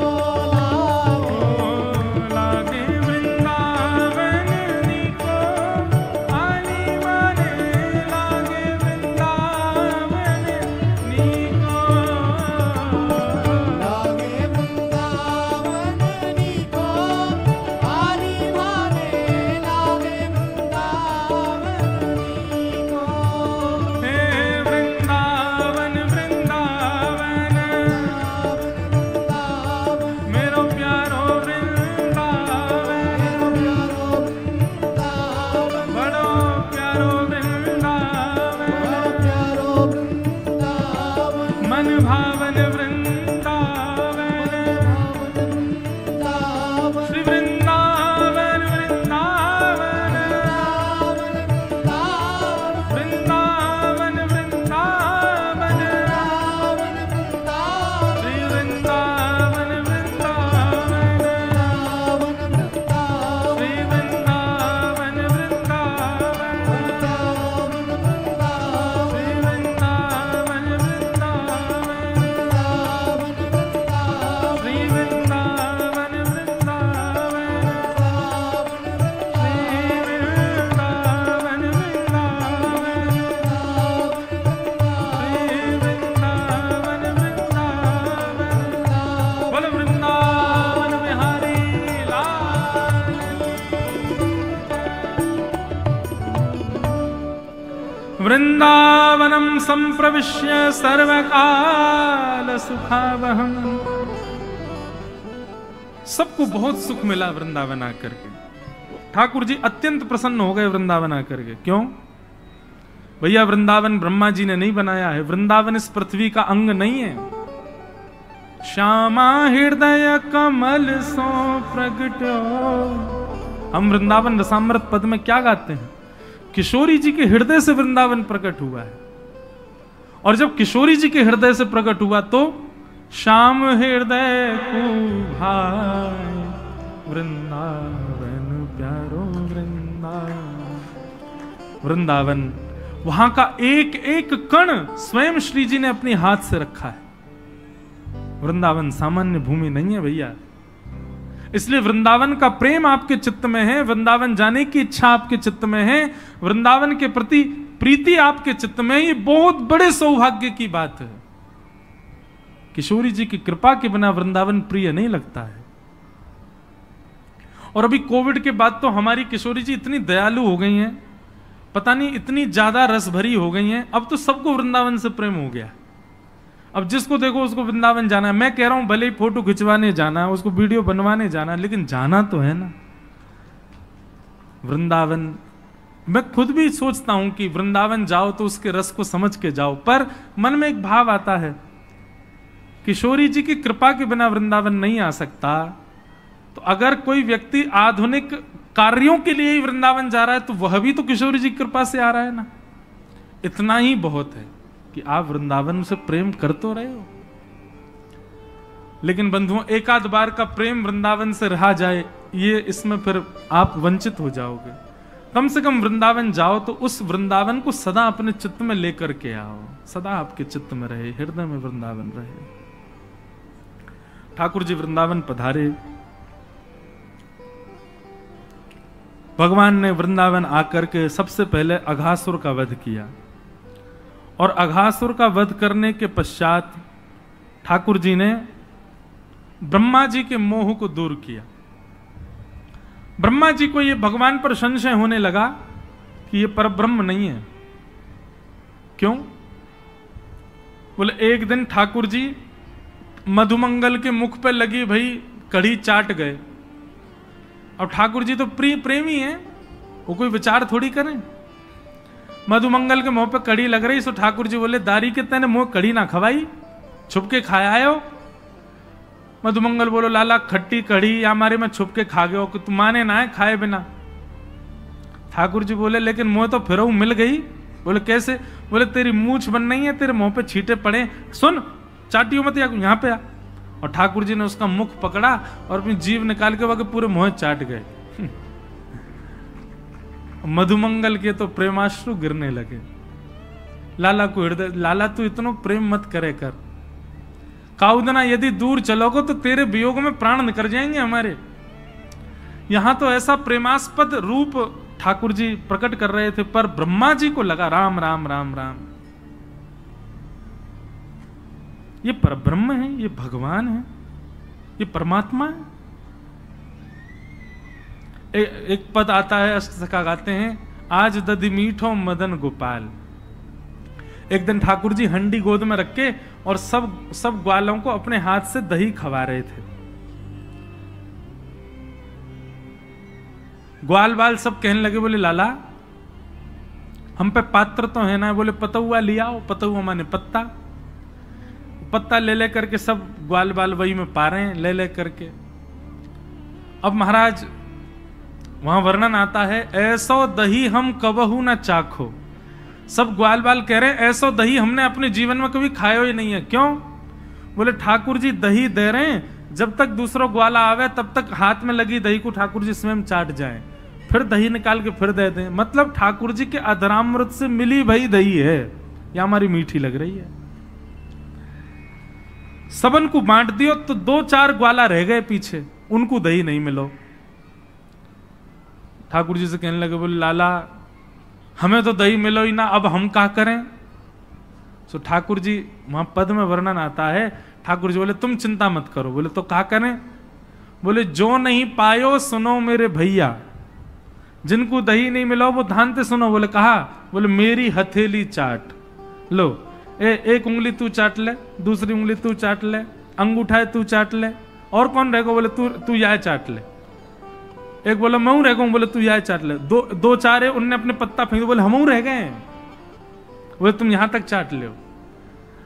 लागे वृंदावन नीको, वृंदावनम संप्रविश्य सर्वकाल सुखावहम। सबको बहुत सुख मिला वृंदावन आकर के। ठाकुर जी अत्यंत प्रसन्न हो गए वृंदावन आकर के। क्यों भैया? वृंदावन ब्रह्मा जी ने नहीं बनाया है, वृंदावन इस पृथ्वी का अंग नहीं है। श्यामा हृदय कमल सो प्रगटो। हम वृंदावन रसामृत पद में क्या गाते हैं किशोरी जी के हृदय से वृंदावन प्रकट हुआ है। और जब किशोरी जी के हृदय से प्रकट हुआ तो श्याम हृदय को भाई वृंदावन प्यारो वृंदावन। वृंदावन वहां का एक एक कण स्वयं श्री जी ने अपने हाथ से रखा है। वृंदावन सामान्य भूमि नहीं है भैया। इसलिए वृंदावन का प्रेम आपके चित्त में है, वृंदावन जाने की इच्छा आपके चित्त में है, वृंदावन के प्रति प्रीति आपके चित्त में, ये बहुत बड़े सौभाग्य की बात है। किशोरी जी की कृपा के बिना वृंदावन प्रिय नहीं लगता है। और अभी कोविड के बाद तो हमारी किशोरी जी इतनी दयालु हो गई हैं, पता नहीं इतनी ज्यादा रस भरी हो गई हैं, अब तो सबको वृंदावन से प्रेम हो गया। अब जिसको देखो उसको वृंदावन जाना है। मैं कह रहा हूं भले ही फोटो खिंचवाने जाना है, उसको वीडियो बनवाने जाना है, लेकिन जाना तो है ना वृंदावन। मैं खुद भी सोचता हूं कि वृंदावन जाओ तो उसके रस को समझ के जाओ, पर मन में एक भाव आता है किशोरी जी की कृपा के बिना वृंदावन नहीं आ सकता। तो अगर कोई व्यक्ति आधुनिक कार्यों के लिए ही वृंदावन जा रहा है तो वह भी तो किशोरी जी की कृपा से आ रहा है ना। इतना ही बहुत है कि आप वृंदावन से प्रेम कर तो रहे हो। लेकिन बंधुओं, एक आध बार का प्रेम वृंदावन से रहा जाए, ये इसमें फिर आप वंचित हो जाओगे। कम से कम वृंदावन जाओ तो उस वृंदावन को सदा अपने चित्त में लेकर के आओ, सदा आपके चित्त में रहे, हृदय में वृंदावन रहे। ठाकुर जी वृंदावन पधारे। भगवान ने वृंदावन आकर के सबसे पहले अघासुर का वध किया, और अघासुर का वध करने के पश्चात ठाकुर जी ने ब्रह्मा जी के मोह को दूर किया। ब्रह्मा जी को यह भगवान पर संशय होने लगा कि यह परब्रह्म नहीं है। क्यों? बोले एक दिन ठाकुर जी मधुमंगल के मुख पे लगी भाई कड़ी चाट गए। अब ठाकुर जी तो प्रेमी हैं, वो कोई विचार थोड़ी करें। मधुमंगल के मुंह पे कड़ी लग रही, सो ठाकुर जी बोले दारी के तेने मुंह कड़ी ना खवाई, छुप के खाया आयो। मधुमंगल बोलो लाला खट्टी कड़ी या हमारे में छुप के खा गए हो कि तुम माने ना है खाए बिना। ठाकुर जी बोले लेकिन मुंह तो फिर मिल गई। बोले कैसे? बोले तेरी मूछ बन नहीं है, तेरे मुंह पे छींटे पड़े, सुन चाटियो मत या यहाँ पे आ। और ठाकुर जी ने उसका मुख पकड़ा और अपनी जीभ निकाल के वहां पूरे मुंह चाट गए। मधुमंगल के तो प्रेमाश्रु गिरने लगे। लाला को हृदय, लाला तू इतना प्रेम मत करे कर, काउदना यदि दूर चलोगे तो तेरे वियोग में प्राण निकल जाएंगे हमारे। यहां तो ऐसा प्रेमास्पद रूप ठाकुर जी प्रकट कर रहे थे, पर ब्रह्मा जी को लगा राम राम राम राम, ये परब्रह्म है, ये भगवान है, ये परमात्मा है। एक पद आता है, अष्टसखा गाते हैं, आज दधि मीठो मदन गोपाल। एक दिन ठाकुर जी हंडी गोद में रख के और सब ग्वालों को अपने हाथ से दही खवा रहे थे। ग्वाल बाल सब कहने लगे, बोले लाला हम पे पात्र तो है ना। बोले पतुआ लिया, पतुआ माने पत्ता, पत्ता ले ले करके सब ग्वाल बाल वही में पा रहे हैं, ले ले करके। अब महाराज वहां वर्णन आता है, ऐसो दही हम कबहू ना चाखो। सब ग्वाल बाल कह रहे हैं ऐसो दही हमने अपने जीवन में कभी खाया ही नहीं है। क्यों? बोले ठाकुर जी दही दे रहे हैं, जब तक दूसरा ग्वाला आवे तब तक हाथ में लगी दही को ठाकुर जी स्वयं चाट जाएं, फिर दही निकाल के फिर दे दें। मतलब ठाकुर जी के अधरामृत से मिली भई दही है, या हमारी मीठी लग रही है। सबन को बांट दियो तो 2-4 ग्वाला रह गए पीछे, उनको दही नहीं मिलो। ठाकुर जी से कहने लगे, बोले लाला हमें तो दही मिलो ही ना, अब हम क्या करें? सो ठाकुर जी वहां पद में वर्णन आता है, ठाकुर जी बोले तुम चिंता मत करो। बोले तो क्या करें? बोले जो नहीं पायो सुनो मेरे भैया, जिनको दही नहीं मिलो वो ध्यान से सुनो। बोले कहा? बोले मेरी हथेली चाट लो, एक उंगली तू चाट ले, दूसरी उंगली तू चाट ले, अंगूठा तू चाट ले, और कौन रहेगा? बोले तू यह चाट ले। एक बोला मैं रह गया, बोले तू यह चाट ले। दो चार है, उनने अपने पत्ता फेंक, बोले हम रह गए, बोले तुम यहां तक चाट ले।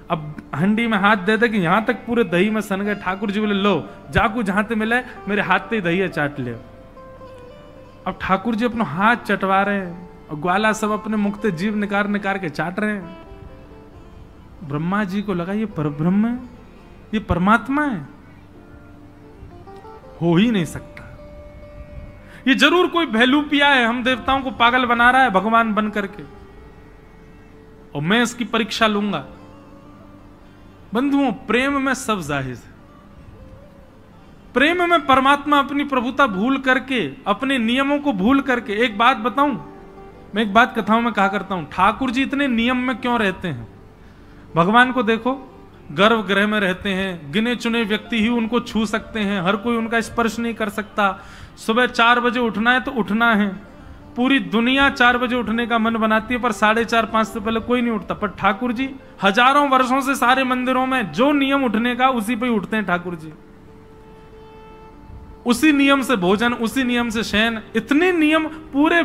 अब हंडी में हाथ दे दे कि यहां तक पूरे दही में सन गए। ठाकुर जी बोले लो जाकू जहां ते मिले मेरे हाथ से दही है चाट ले। अब ठाकुर जी अपना हाथ चटवा रहे हैं, और ग्वाला सब अपने मुख से जीव निकाल निकाल के चाट रहे हैं। ब्रह्मा जी को लगा ये परब्रह्म है, ये परमात्मा है, हो ही नहीं सकता, ये जरूर कोई भैलूपिया है, हम देवताओं को पागल बना रहा है भगवान बन करके, और मैं इसकी परीक्षा लूंगा। बंधुओं, प्रेम में सब जाहिर है। प्रेम में परमात्मा अपनी प्रभुता भूल करके, अपने नियमों को भूल करके, एक बात बताऊं, मैं एक बात कथाओं में कहा करता हूं, ठाकुर जी इतने नियम में क्यों रहते हैं? भगवान को देखो, गर्भगृह में रहते हैं, गिने चुने व्यक्ति ही उनको छू सकते हैं, हर कोई उनका स्पर्श नहीं कर सकता। सुबह 4 बजे उठना है तो उठना है, पूरी दुनिया 4 बजे उठने का मन बनाती है, पर 4:30-5 से पहले कोई नहीं उठता। पर ठाकुर जी हजारों वर्षों से सारे मंदिरों में जो नियम उठने का, उसी पे ही उठते हैं ठाकुर जी। उसी नियम से भोजन, उसी नियम से शयन, इतने नियम, पूरे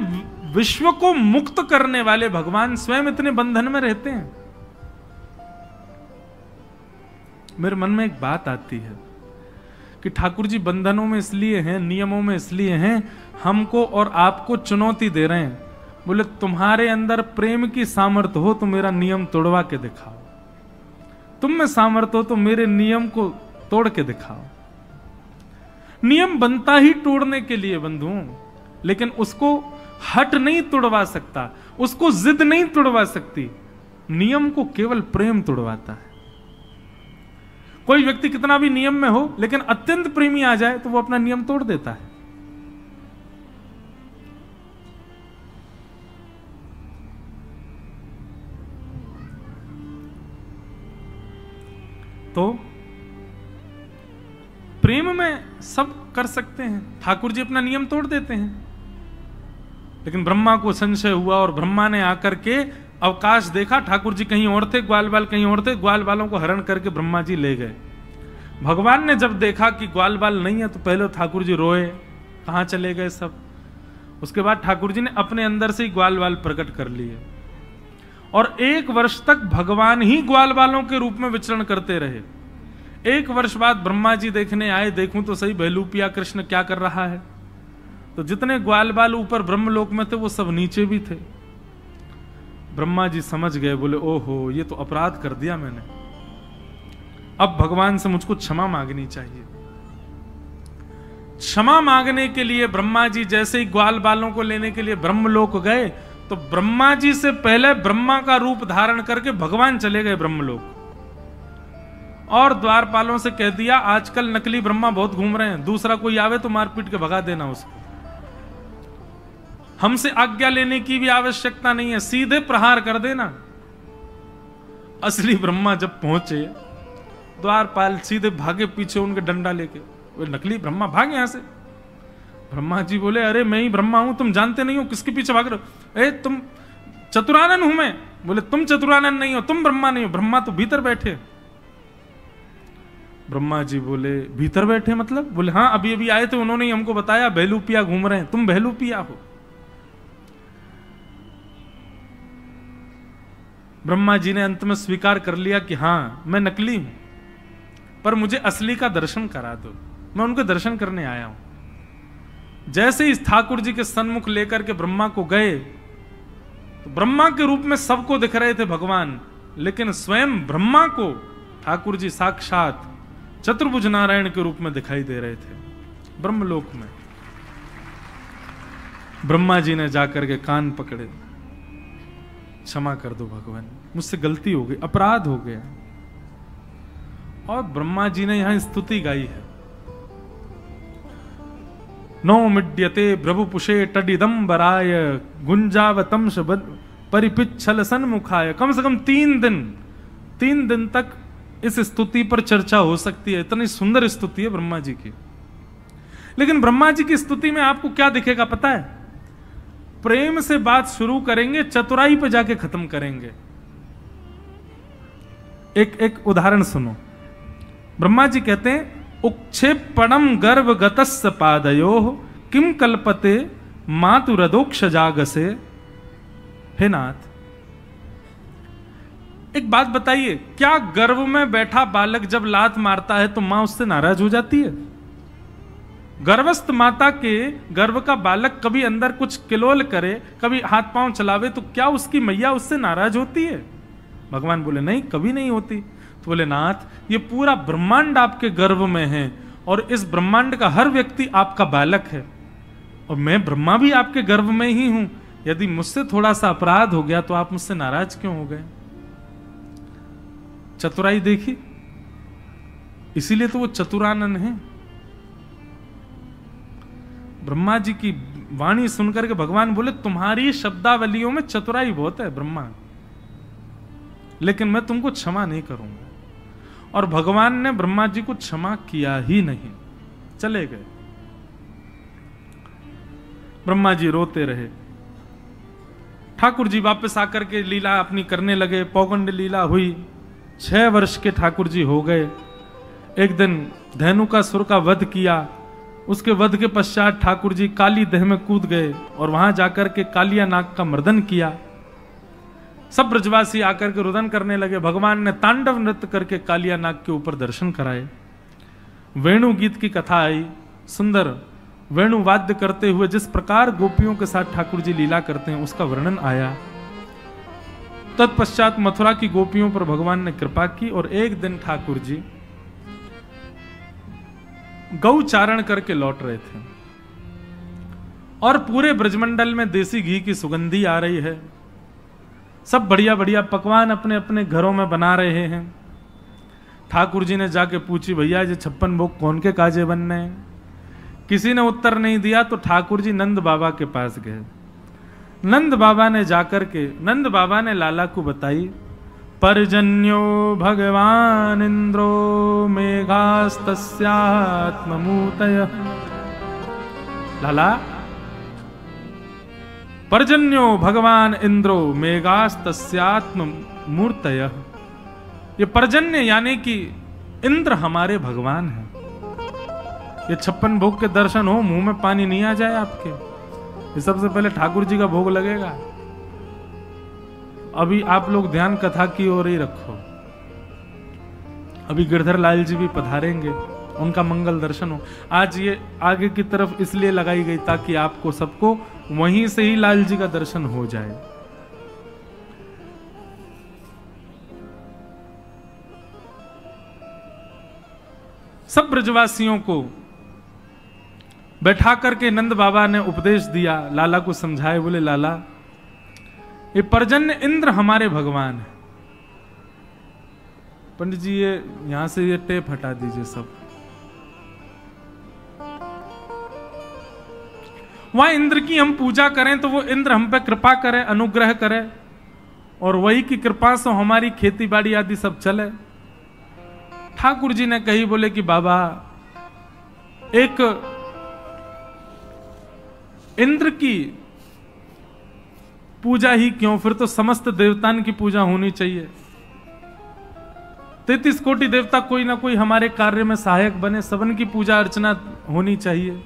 विश्व को मुक्त करने वाले भगवान स्वयं इतने बंधन में रहते हैं। मेरे मन में एक बात आती है कि ठाकुर जी बंधनों में इसलिए हैं, नियमों में इसलिए हैं, हमको और आपको चुनौती दे रहे हैं। बोले तुम्हारे अंदर प्रेम की सामर्थ्य हो तो मेरा नियम तोड़वा के दिखाओ, तुम में सामर्थ्य हो तो मेरे नियम को तोड़ के दिखाओ। नियम बनता ही तोड़ने के लिए बंधुओं, लेकिन उसको हट नहीं तोड़वा सकता, उसको जिद नहीं तोड़वा सकती, नियम को केवल प्रेम तोड़वाता है। कोई व्यक्ति कितना भी नियम में हो, लेकिन अत्यंत प्रेमी आ जाए तो वो अपना नियम तोड़ देता है। तो प्रेम में सब कर सकते हैं, ठाकुर जी अपना नियम तोड़ देते हैं। लेकिन ब्रह्मा को संशय हुआ और ब्रह्मा ने आकर के अवकाश देखा, ठाकुर जी कहीं और थे, ग्वाल बाल कहीं और थे, ग्वाल बालों को हरण करके ब्रह्मा जी ले गए। भगवान ने जब देखा कि ग्वाल बाल नहीं है तो पहले ठाकुर जी रोए, कहां चले गए सब। उसके बाद ठाकुर जी ने अपने अंदर से ही ग्वाल बाल प्रकट कर लिए और 1 वर्ष तक भगवान ही ग्वाल बालों के रूप में विचरण करते रहे। 1 वर्ष बाद ब्रह्मा जी देखने आए, देखूं तो सही बहलूपिया कृष्ण क्या कर रहा है। तो जितने ग्वाल बाल ऊपर ब्रह्मलोक में थे वो सब नीचे भी थे। ब्रह्मा जी समझ गए, बोले ओहो ये तो अपराध कर दिया मैंने, अब भगवान से मुझको क्षमा मांगनी चाहिए। क्षमा मांगने के लिए ब्रह्मा जी जैसे ही ग्वाल बालों को लेने के लिए ब्रह्मलोक गए, तो ब्रह्मा जी से पहले ब्रह्मा का रूप धारण करके भगवान चले गए ब्रह्मलोक और द्वारपालों से कह दिया आजकल नकली ब्रह्मा बहुत घूम रहे हैं, दूसरा कोई आवे तो मार पीट के भगा देना उसको, हमसे आज्ञा लेने की भी आवश्यकता नहीं है, सीधे प्रहार कर देना। असली ब्रह्मा जब पहुंचे, द्वारपाल सीधे भागे पीछे उनके डंडा लेके, वो नकली ब्रह्मा भागे यहां से। ब्रह्मा जी बोले अरे मैं ही ब्रह्मा हूं, तुम जानते नहीं हो किसके पीछे भाग रहे हो? ए तुम चतुरानन हूं मैं। बोले तुम चतुरानन नहीं हो, तुम ब्रह्मा नहीं हो, ब्रह्मा तो भीतर बैठे। ब्रह्मा जी बोले भीतर बैठे मतलब? बोले हाँ अभी अभी आए थे, उन्होंने ही हमको बताया बहलूपिया घूम रहे हैं, तुम बहलूपिया हो। ब्रह्मा जी ने अंत में स्वीकार कर लिया कि हाँ मैं नकली हूं, पर मुझे असली का दर्शन करा दो, मैं उनके दर्शन करने आया हूं। जैसे ही ठाकुर जी के सन्मुख लेकर के ब्रह्मा को गए, तो ब्रह्मा के रूप में सबको दिख रहे थे भगवान, लेकिन स्वयं ब्रह्मा को ठाकुर जी साक्षात चतुर्भुज नारायण के रूप में दिखाई दे रहे थे ब्रह्मलोक में। ब्रह्मा जी ने जाकर के कान पकड़े, क्षमा कर दो भगवान, मुझसे गलती हो गई, अपराध हो गया। और ब्रह्मा जी ने यहां स्तुति गाई है, नो मिड्यते प्रभुपुषे टडिदंबराय गुंजावतम परिपिच्छल सन्मुखाय। कम से कम 3 दिन तक इस स्तुति पर चर्चा हो सकती है, इतनी सुंदर स्तुति है ब्रह्मा जी की। लेकिन ब्रह्मा जी की स्तुति में आपको क्या दिखेगा पता है? प्रेम से बात शुरू करेंगे, चतुराई पे जाके खत्म करेंगे। एक उदाहरण सुनो। ब्रह्मा जी कहते हैं उक्षेपणम गर्भ गतस्य पादयोः किम कल्पते मातुरदोक्ष जागसे। हे नाथ, एक बात बताइए, क्या गर्भ में बैठा बालक जब लात मारता है तो मां उससे नाराज हो जाती है? गर्भस्थ माता के गर्भ का बालक कभी अंदर कुछ किलोल करे, कभी हाथ पांव चलावे, तो क्या उसकी मैया उससे नाराज होती है? भगवान बोले नहीं, कभी नहीं होती। तो बोले नाथ, ये पूरा ब्रह्मांड आपके गर्भ में है और इस ब्रह्मांड का हर व्यक्ति आपका बालक है और मैं ब्रह्मा भी आपके गर्भ में ही हूं। यदि मुझसे थोड़ा सा अपराध हो गया तो आप मुझसे नाराज क्यों हो गए? चतुराई देखी, इसीलिए तो वो चतुरानन है। ब्रह्मा जी की वाणी सुनकर के भगवान बोले तुम्हारी शब्दावलियों में चतुराई बहुत है ब्रह्मा, लेकिन मैं तुमको क्षमा नहीं करूंगा। और भगवान ने ब्रह्मा जी को क्षमा किया ही नहीं, चले गए। ब्रह्मा जी रोते रहे। ठाकुर जी वापस आकर के लीला अपनी करने लगे। पौगंड लीला हुई। 6 वर्ष के ठाकुर जी हो गए। एक दिन धेनुकासुर का वध किया। उसके वध के पश्चात ठाकुर जी काली देह में कूद गए और वहां जाकर के कालिया नाग का मर्दन किया। सब ब्रजवासी आकर के रुदन करने लगे। भगवान ने तांडव नृत्य करके कालिया नाग के ऊपर दर्शन कराए। वेणु गीत की कथा आई। सुंदर वेणु वाद्य करते हुए जिस प्रकार गोपियों के साथ ठाकुर जी लीला करते हैं उसका वर्णन आया। तत्पश्चात मथुरा की गोपियों पर भगवान ने कृपा की और एक दिन ठाकुर जी गौ चारण करके लौट रहे थे और पूरे ब्रजमंडल में देसी घी की सुगंधी आ रही है। सब बढ़िया बढ़िया पकवान अपने अपने घरों में बना रहे हैं। ठाकुर जी ने जाके पूछी, भैया ये 56 भोग कौन के काजे बनने हैं? किसी ने उत्तर नहीं दिया तो ठाकुर जी नंद बाबा के पास गए। नंद बाबा ने जाकर के नंद बाबा ने लाला को बताई, पर्जन्यो भगवान इंद्रो मेघास्तस्यात्ममूर्तय। लाला, पर्जन्यो भगवान इंद्रो मेघास्तस्यात्ममूर्तय। ये पर्जन्य यानी कि इंद्र हमारे भगवान हैं। ये 56 भोग के दर्शन हो, मुंह में पानी नहीं आ जाए आपके। ये सबसे पहले ठाकुर जी का भोग लगेगा। अभी आप लोग ध्यान कथा की ओर ही रखो। अभी गिरधर लाल जी भी पधारेंगे, उनका मंगल दर्शन हो। आज ये आगे की तरफ इसलिए लगाई गई ताकि आपको सबको वहीं से ही लाल जी का दर्शन हो जाए। सब ब्रजवासियों को बैठा करके नंद बाबा ने उपदेश दिया, लाला को समझाए। बोले लाला, ये पर्जन्य इंद्र हमारे भगवान है। पंडित जी ये यहां से ये टेप हटा दीजिए सब। वहां इंद्र की हम पूजा करें तो वो इंद्र हम पे कृपा करे, अनुग्रह करे और वही की कृपा से हमारी खेती बाड़ी आदि सब चले। ठाकुर जी ने कही, बोले कि बाबा एक इंद्र की पूजा ही क्यों, फिर तो समस्त देवताओं की पूजा होनी चाहिए। 33 कोटि देवता कोई ना कोई हमारे कार्य में सहायक बने, सबन की पूजा अर्चना होनी चाहिए।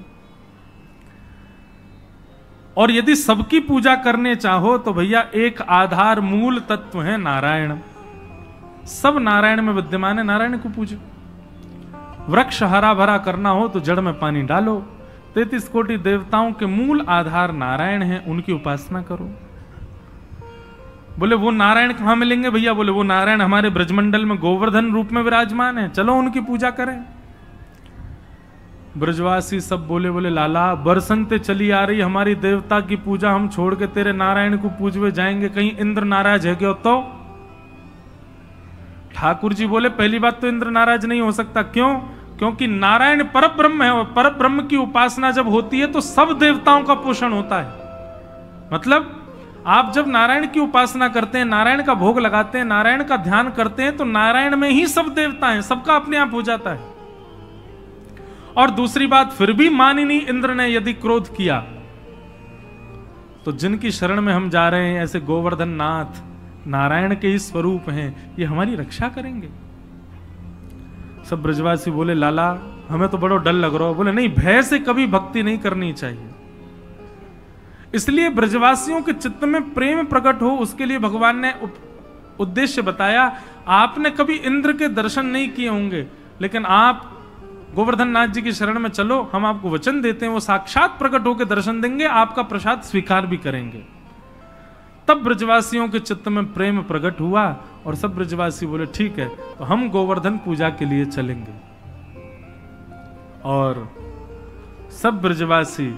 और यदि सबकी पूजा करने चाहो तो भैया एक आधार मूल तत्व है नारायण। सब नारायण में विद्यमान है, नारायण को पूजो। वृक्ष हरा भरा करना हो तो जड़ में पानी डालो। 33 कोटि देवताओं के मूल आधार नारायण है, उनकी उपासना करो। बोले वो नारायण कहां मिलेंगे भैया? बोले वो नारायण हमारे ब्रजमंडल में गोवर्धन रूप में विराजमान है, चलो उनकी पूजा करें। ब्रजवासी सब बोले, बोले लाला बरसंते चली आ रही हमारी देवता की पूजा, हम छोड़ के तेरे नारायण को पूजवे जाएंगे, कहीं इंद्र नाराज है क्या? तो ठाकुर जी बोले पहली बात तो इंद्र नाराज नहीं हो सकता। क्यों? क्योंकि नारायण परब्रह्म है और परब्रह्म की उपासना जब होती है तो सब देवताओं का पोषण होता है। मतलब आप जब नारायण की उपासना करते हैं, नारायण का भोग लगाते हैं, नारायण का ध्यान करते हैं तो नारायण में ही सब देवता हैं, सबका अपने आप हो जाता है। और दूसरी बात, फिर भी मानिनी इंद्र ने यदि क्रोध किया तो जिनकी शरण में हम जा रहे हैं ऐसे गोवर्धन नाथ नारायण के ही स्वरूप हैं, ये हमारी रक्षा करेंगे। सब ब्रजवासी बोले लाला हमें तो बड़ा डर लग रहा हो। बोले नहीं, भय से कभी भक्ति नहीं करनी चाहिए। इसलिए ब्रजवासियों के चित्त में प्रेम प्रकट हो उसके लिए भगवान ने उद्देश्य बताया। आपने कभी इंद्र के दर्शन नहीं किए होंगे, लेकिन आप गोवर्धन नाथ जी की शरण में चलो, हम आपको वचन देते हैं, वो साक्षात प्रकट होकर दर्शन देंगे, आपका प्रसाद स्वीकार भी करेंगे। तब ब्रजवासियों के चित्त में प्रेम प्रकट हुआ और सब ब्रजवासी बोले ठीक है, तो हम गोवर्धन पूजा के लिए चलेंगे। और सब ब्रजवासी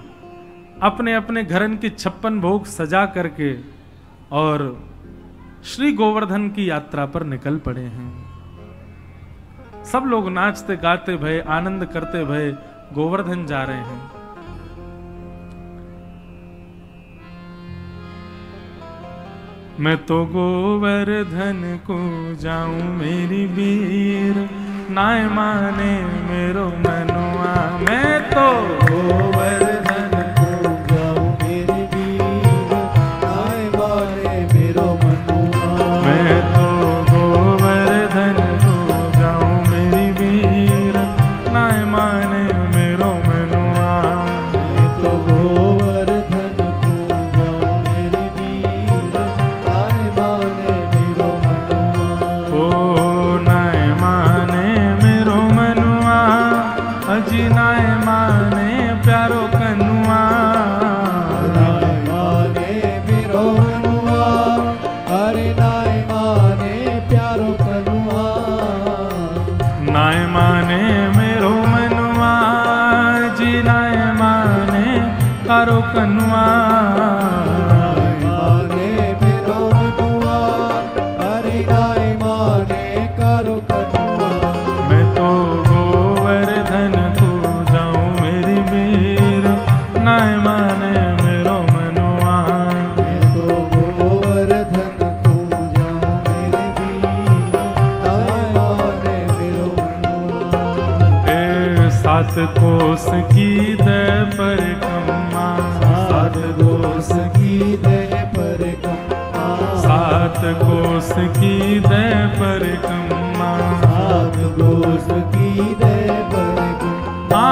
अपने अपने घरन की 56 भोग सजा करके और श्री गोवर्धन की यात्रा पर निकल पड़े हैं। सब लोग नाचते गाते भय, आनंद करते भय गोवर्धन जा रहे हैं। मैं तो गोवर्धन को जाऊं मेरी वीर, नाय माने मेरो मनुआ। मैं तो गोवर्धन को जाऊं मेरी वीर, नाय माने मेरो मनुआ। मैं तो गोवर्धन को जाऊं मेरी वीर, नाय माने मेरो मनुआ। मैं तो गोवर्धन को जाऊं मेरी वीर, नाय माने मेरो मनुआ। ओ नाय माने मेरो मनुआ, अजी नाय माने प्यारो कनुआ। नाय माने मेरो मनुआ, अरे नाय माने प्यारो कनुआ। नाय माने मेरो मनुआ, जी नाय माने प्यारो कनुआ। नाय माने मेरो मनुआ, अरे नाय माने प्यारो कनुआ। मैं तो गोवर्धन को जाऊं मेरी वीर, नाय माने मेरो मनुआ। मैं तो गोवर्धन को जाऊं मेरी वीर, नाय माने मेरो मनुआ। ए सात कोस की दे परिक्रमा, सात कोस की दे परिक्रमा। सात कोस की दे परिक्रमा, सात कोस की दे परिक्रमा।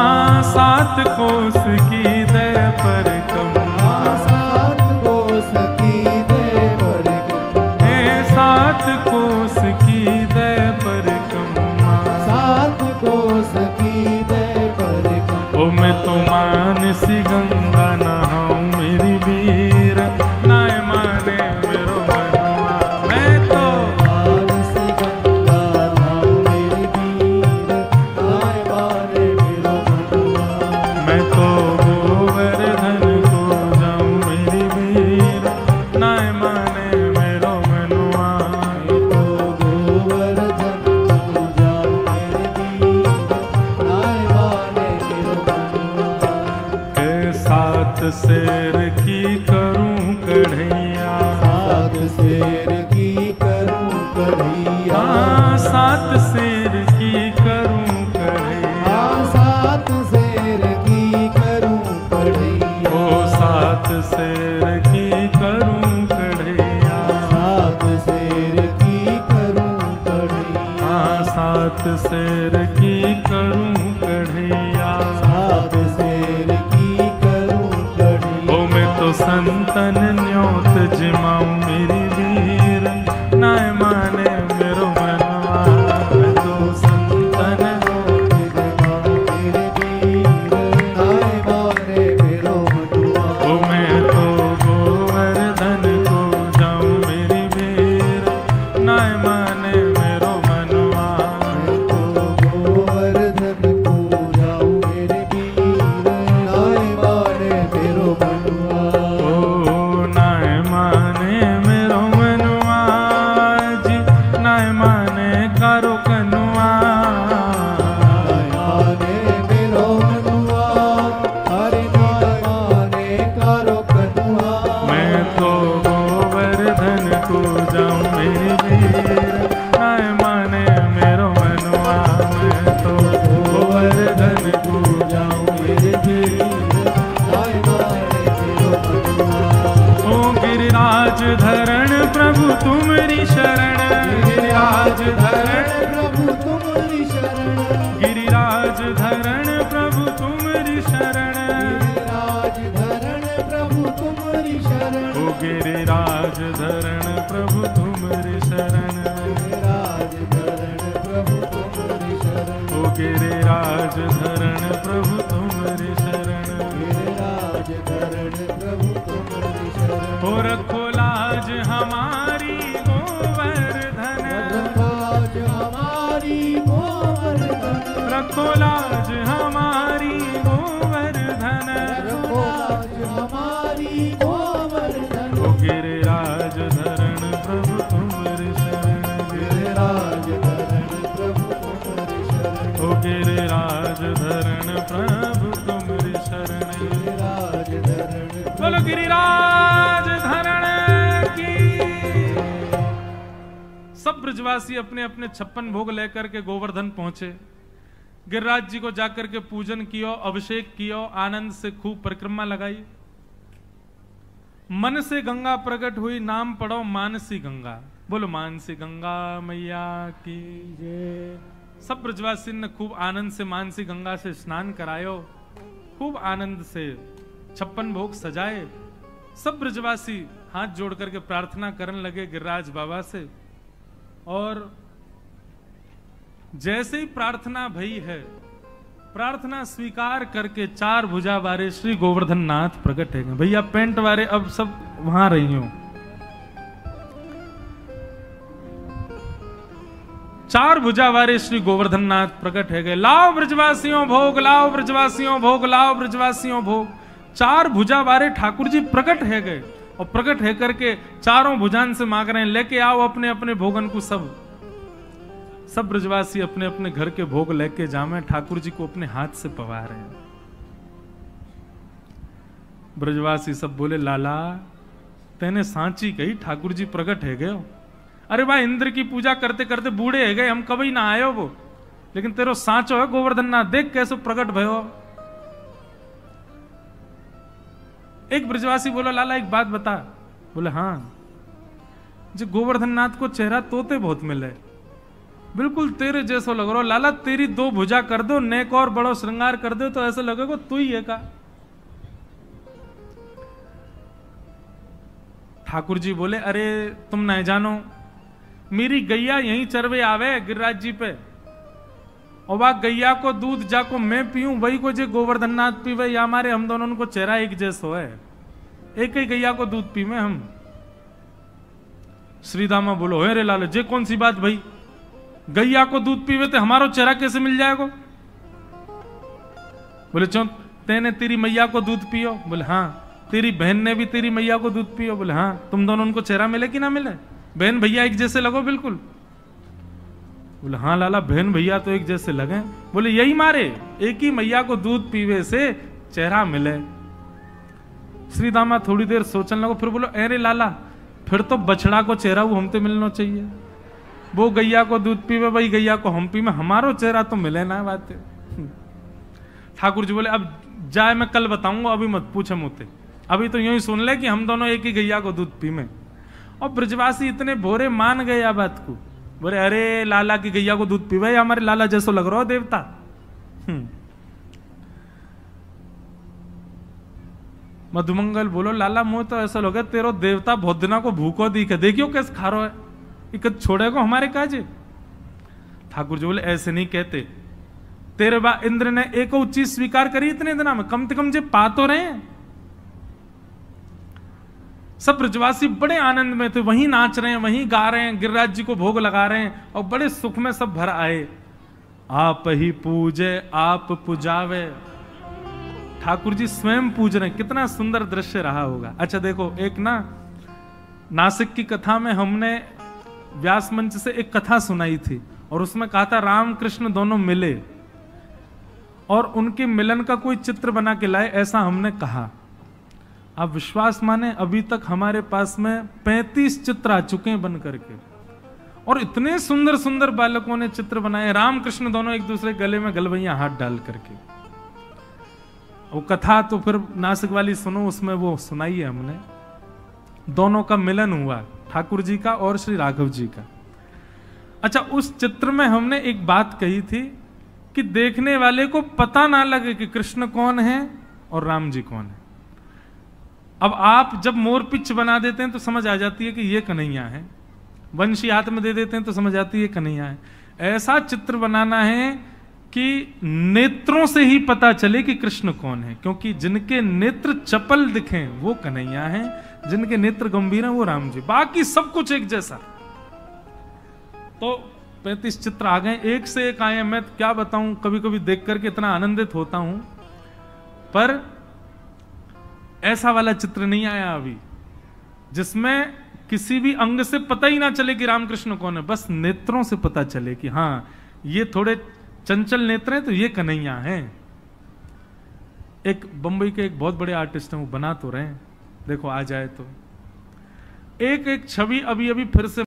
सात कोस की दे परिक्रमा, सात कोस की दे परिक्रमा। सात कोस की दे परिक्रमा, सात कोस की दे परिक्रमा। ओ मैं तो मानसी गंगा नहाऊं मेरी वीर, नाय माने मेरो मनुआ। मैं तो मानसी गंगा नहाऊं मेरी वीर, नाय माने मेरो मनुआ। मैं तो गोवर्धन को जाऊं मेरी वीर, नाय माने मेरो मनुआ। मैं तो गोवर्धन को जाऊं मेरी वीर, नाय माने मेरो मनुआ। सात शेर की करूं कढ़ैया, सात शेर की करूं कढ़ैया। सात शेर की करूं कढ़ैया, सात शेर की करूं कढ़ैया। ओ सात शेर की करूं कढ़ैया, सात शेर की करूं कढ़ैया। सात शेर की करूं कढ़ैया, सात शेर की करूं कढ़ैया। ओ मैं तो संतन न्योत जिमाऊं मेरी वीर, नाय माने मेरो मनुआ। मैं तो संतन न्योत जिमाऊं मेरी वीर, नाय माने मेरो मनुआ। ओ मैं तो गोवर्धन को जाऊं मेरी वीर, नाय माने मेरो मनुआ। मैं तो गोवर्धन को जाऊं मेरी वीर, नाय माने मेरो मनुआ। ओ नाय माने मेरो मनुआ, जी नाय माने कारो कनुआ। नाय माने मेरो मनुआ, अरे नाय माने कारो कनुआ। मैं तो गोवर्धन को जाऊं मेरी वीर, नाय माने मेरो मनुआ। मैं तो गोवर्धन को जाऊं मेरी वीर, नाय माने मेरो मनुआ। ओ गिरिराज धरण प्रभु तुम्हारी शरण, गिरिराज धरण प्रभु तुम्हारी शरण। गिरिराज धरण प्रभु तुम्हारी शरण, गिरिराज धरण प्रभु तुम्हारी शरण। ओ गिरिराज धरण प्रभु तुम्हारी शरण, गिरिराज धरण प्रभु तुम्हारी शरण। ओ गिरिराज रखो लाज हमारी गोवर्धन, रखो लाज हमारी गोवर्धन। ओ गिरिराज धरण प्रभु तुम्हारी शरण, गिरिराज धरण प्रभु तुम्हारी शरण, ओ गिरिराज धरण प्रभु तुम्हारी शरण, गिरिराज धरण। बोलो गिरिराज धरण की। सब ब्रजवासी अपने अपने 56 भोग लेकर के गोवर्धन पहुंचे। गिरिराज जी को जाकर के पूजन कियो, अभिषेक कियो, आनंद से खूब परिक्रमा लगाई। मन से गंगा प्रकट हुई, नाम पढ़ो मानसी गंगा। बोलो मानसी गंगा मैया की जय। सब ब्रजवासी ने खूब आनंद से मानसी गंगा से स्नान करायो, खूब आनंद से 56 भोग सजाए। सब ब्रजवासी हाथ जोड़ करके प्रार्थना करने लगे गिरिराज बाबा से। और जैसे ही प्रार्थना भई है, प्रार्थना स्वीकार करके 4 भुजा वाले श्री गोवर्धन नाथ प्रकट है। भैया पेंट वाले अब सब वहां रही हो। 4 भुजा वाले श्री गोवर्धन नाथ प्रकट है गए। लाओ ब्रजवासियों भोग, लाओ ब्रजवासियों भोग, लाओ ब्रजवासियों भोग। 4 भुजा वाले ठाकुर जी प्रकट है गए और प्रकट है करके चारों भुजान से मांग रहे हैं, लेके आओ अपने अपने भोगन को। सब ब्रजवासी अपने अपने घर के भोग लेके जामे, ठाकुर जी को अपने हाथ से पवा रहे हैं। ब्रजवासी सब बोले लाला तेने सांची कही, ठाकुर जी प्रकट है गए। अरे भाई इंद्र की पूजा करते करते बूढ़े है गए, हम कभी ना आयो वो, लेकिन तेरो सांचो है गोवर्धन नाथ, देख कैसे प्रकट भयो। एक ब्रजवासी बोला लाला एक बात बता। बोले हाँ, जो गोवर्धन नाथ को चेहरा तोते बहुत मिले, बिल्कुल तेरे जैसो लग रहा। लाला तेरी 2 भुजा कर दो, नेक और बड़ो श्रृंगार कर दो तो ऐसा लगेगा तू ही है का। ठाकुर जी बोले अरे तुम नहीं जानो, मेरी गैया यहीं चरवे आवे गिरिराज जी पे, और वह गैया को दूध जाको मैं पीऊं, वही को जे गोवर्धन नाथ पीवे, या हमारे हम दोनों को चेहरा एक जैसो है, एक ही गैया को दूध पीवे हम। श्रीदामा बोलो हे रे लाल, जे कौन सी बात भाई, गैया को दूध पीवे तो हमारो चेहरा कैसे मिल जाएगा। बोले चो तेने तेरी मैया को दूध पियो। बोले हाँ। तेरी बहन ने भी तेरी मैया को दूध पियो। बोले हाँ। तुम दोनों उनको चेहरा मिले कि ना मिले, बहन भैया एक जैसे लगो बिल्कुल। बोले हाँ लाला बहन भैया तो एक जैसे लगे। बोले यही मारे एक ही मैया को दूध पीवे से चेहरा मिले। श्री दामा थोड़ी देर सोचने लगो, फिर बोलो अरे लाला फिर तो बछड़ा को चेहरा वो हमसे मिलना चाहिए, वो गैया को दूध पीवे वही गैया को हम पीवे, हमारो चेहरा तो मिले ना बात। ठाकुर जी बोले अब जाए मैं कल बताऊंगा, अभी मत पूछे मुझसे, अभी तो यूं ही सुन ले कि हम दोनों एक ही गैया को दूध पीवे। और ब्रजवासी इतने भोरे मान गए आ बात को। बोले अरे लाला की गैया को दूध पीवे, हमारे लाला जैसो लग रहा हो देवता। मधुमंगल बोलो लाला मुंह तो ऐसा लगे तेरो देवता बहुत दिना को भूखो दिखे, देखियो कैसे खा रहा है, इकत छोड़ेगा हमारे काजे। ठाकुर जी बोले ऐसे नहीं कहते, तेरे बा इंद्र ने एक चीज स्वीकार करी इतने दिना में, कम से कम जे पा तो रहे। सब ब्रजवासी बड़े आनंद में थे, वहीं नाच रहे हैं, वहीं गा रहे हैं, गिरिराज जी को भोग लगा रहे हैं और बड़े सुख में सब भर आए। आप ही पूजे आप पुजावे, ठाकुर जी स्वयं पूज रहे हैं। कितना सुंदर दृश्य रहा होगा। अच्छा देखो, एक ना नासिक की कथा में हमने व्यास मंच से एक कथा सुनाई थी और उसमें कहा था राम कृष्ण दोनों मिले और उनके मिलन का कोई चित्र बना के लाए, ऐसा हमने कहा। आप विश्वास माने अभी तक हमारे पास में 35 चित्र आ चुके हैं बन करके, और इतने सुंदर सुंदर बालकों ने चित्र बनाए, राम कृष्ण दोनों एक दूसरे गले में गलवैया हाथ डाल करके। वो कथा तो फिर नासिक वाली सुनो, उसमें वो सुनाई है हमने, दोनों का मिलन हुआ, ठाकुर जी का और श्री राघव जी का। अच्छा, उस चित्र में हमने एक बात कही थी कि देखने वाले को पता ना लगे कि कृष्ण कौन है और राम जी कौन है। अब आप जब मोर पिच बना देते हैं तो समझ आ जाती है कि ये कन्हैया है, वंशी हाथ में दे देते हैं तो समझ आती है कन्हैया है। ऐसा चित्र बनाना है कि नेत्रों से ही पता चले कि कृष्ण कौन है, क्योंकि जिनके नेत्र चपल दिखें वो कन्हैया हैं, जिनके नेत्र गंभीर हैं वो राम जी, बाकी सब कुछ एक जैसा। तो 35 चित्र आ गए, एक से एक आए। मैं तो क्या बताऊं, कभी कभी देख करके इतना आनंदित होता हूं, पर ऐसा वाला चित्र नहीं आया अभी जिसमें किसी भी अंग से पता ही ना चले कि रामकृष्ण कौन है, बस नेत्रों से पता चले कि हाँ ये थोड़े चंचल नेत्र हैं तो ये कन्हैया हैं। एक बंबई के एक बहुत बड़े आर्टिस्ट हैं, वो बना तो रहे हैं, देखो आ जाए तो। एक एक छवि अभी अभी फिर से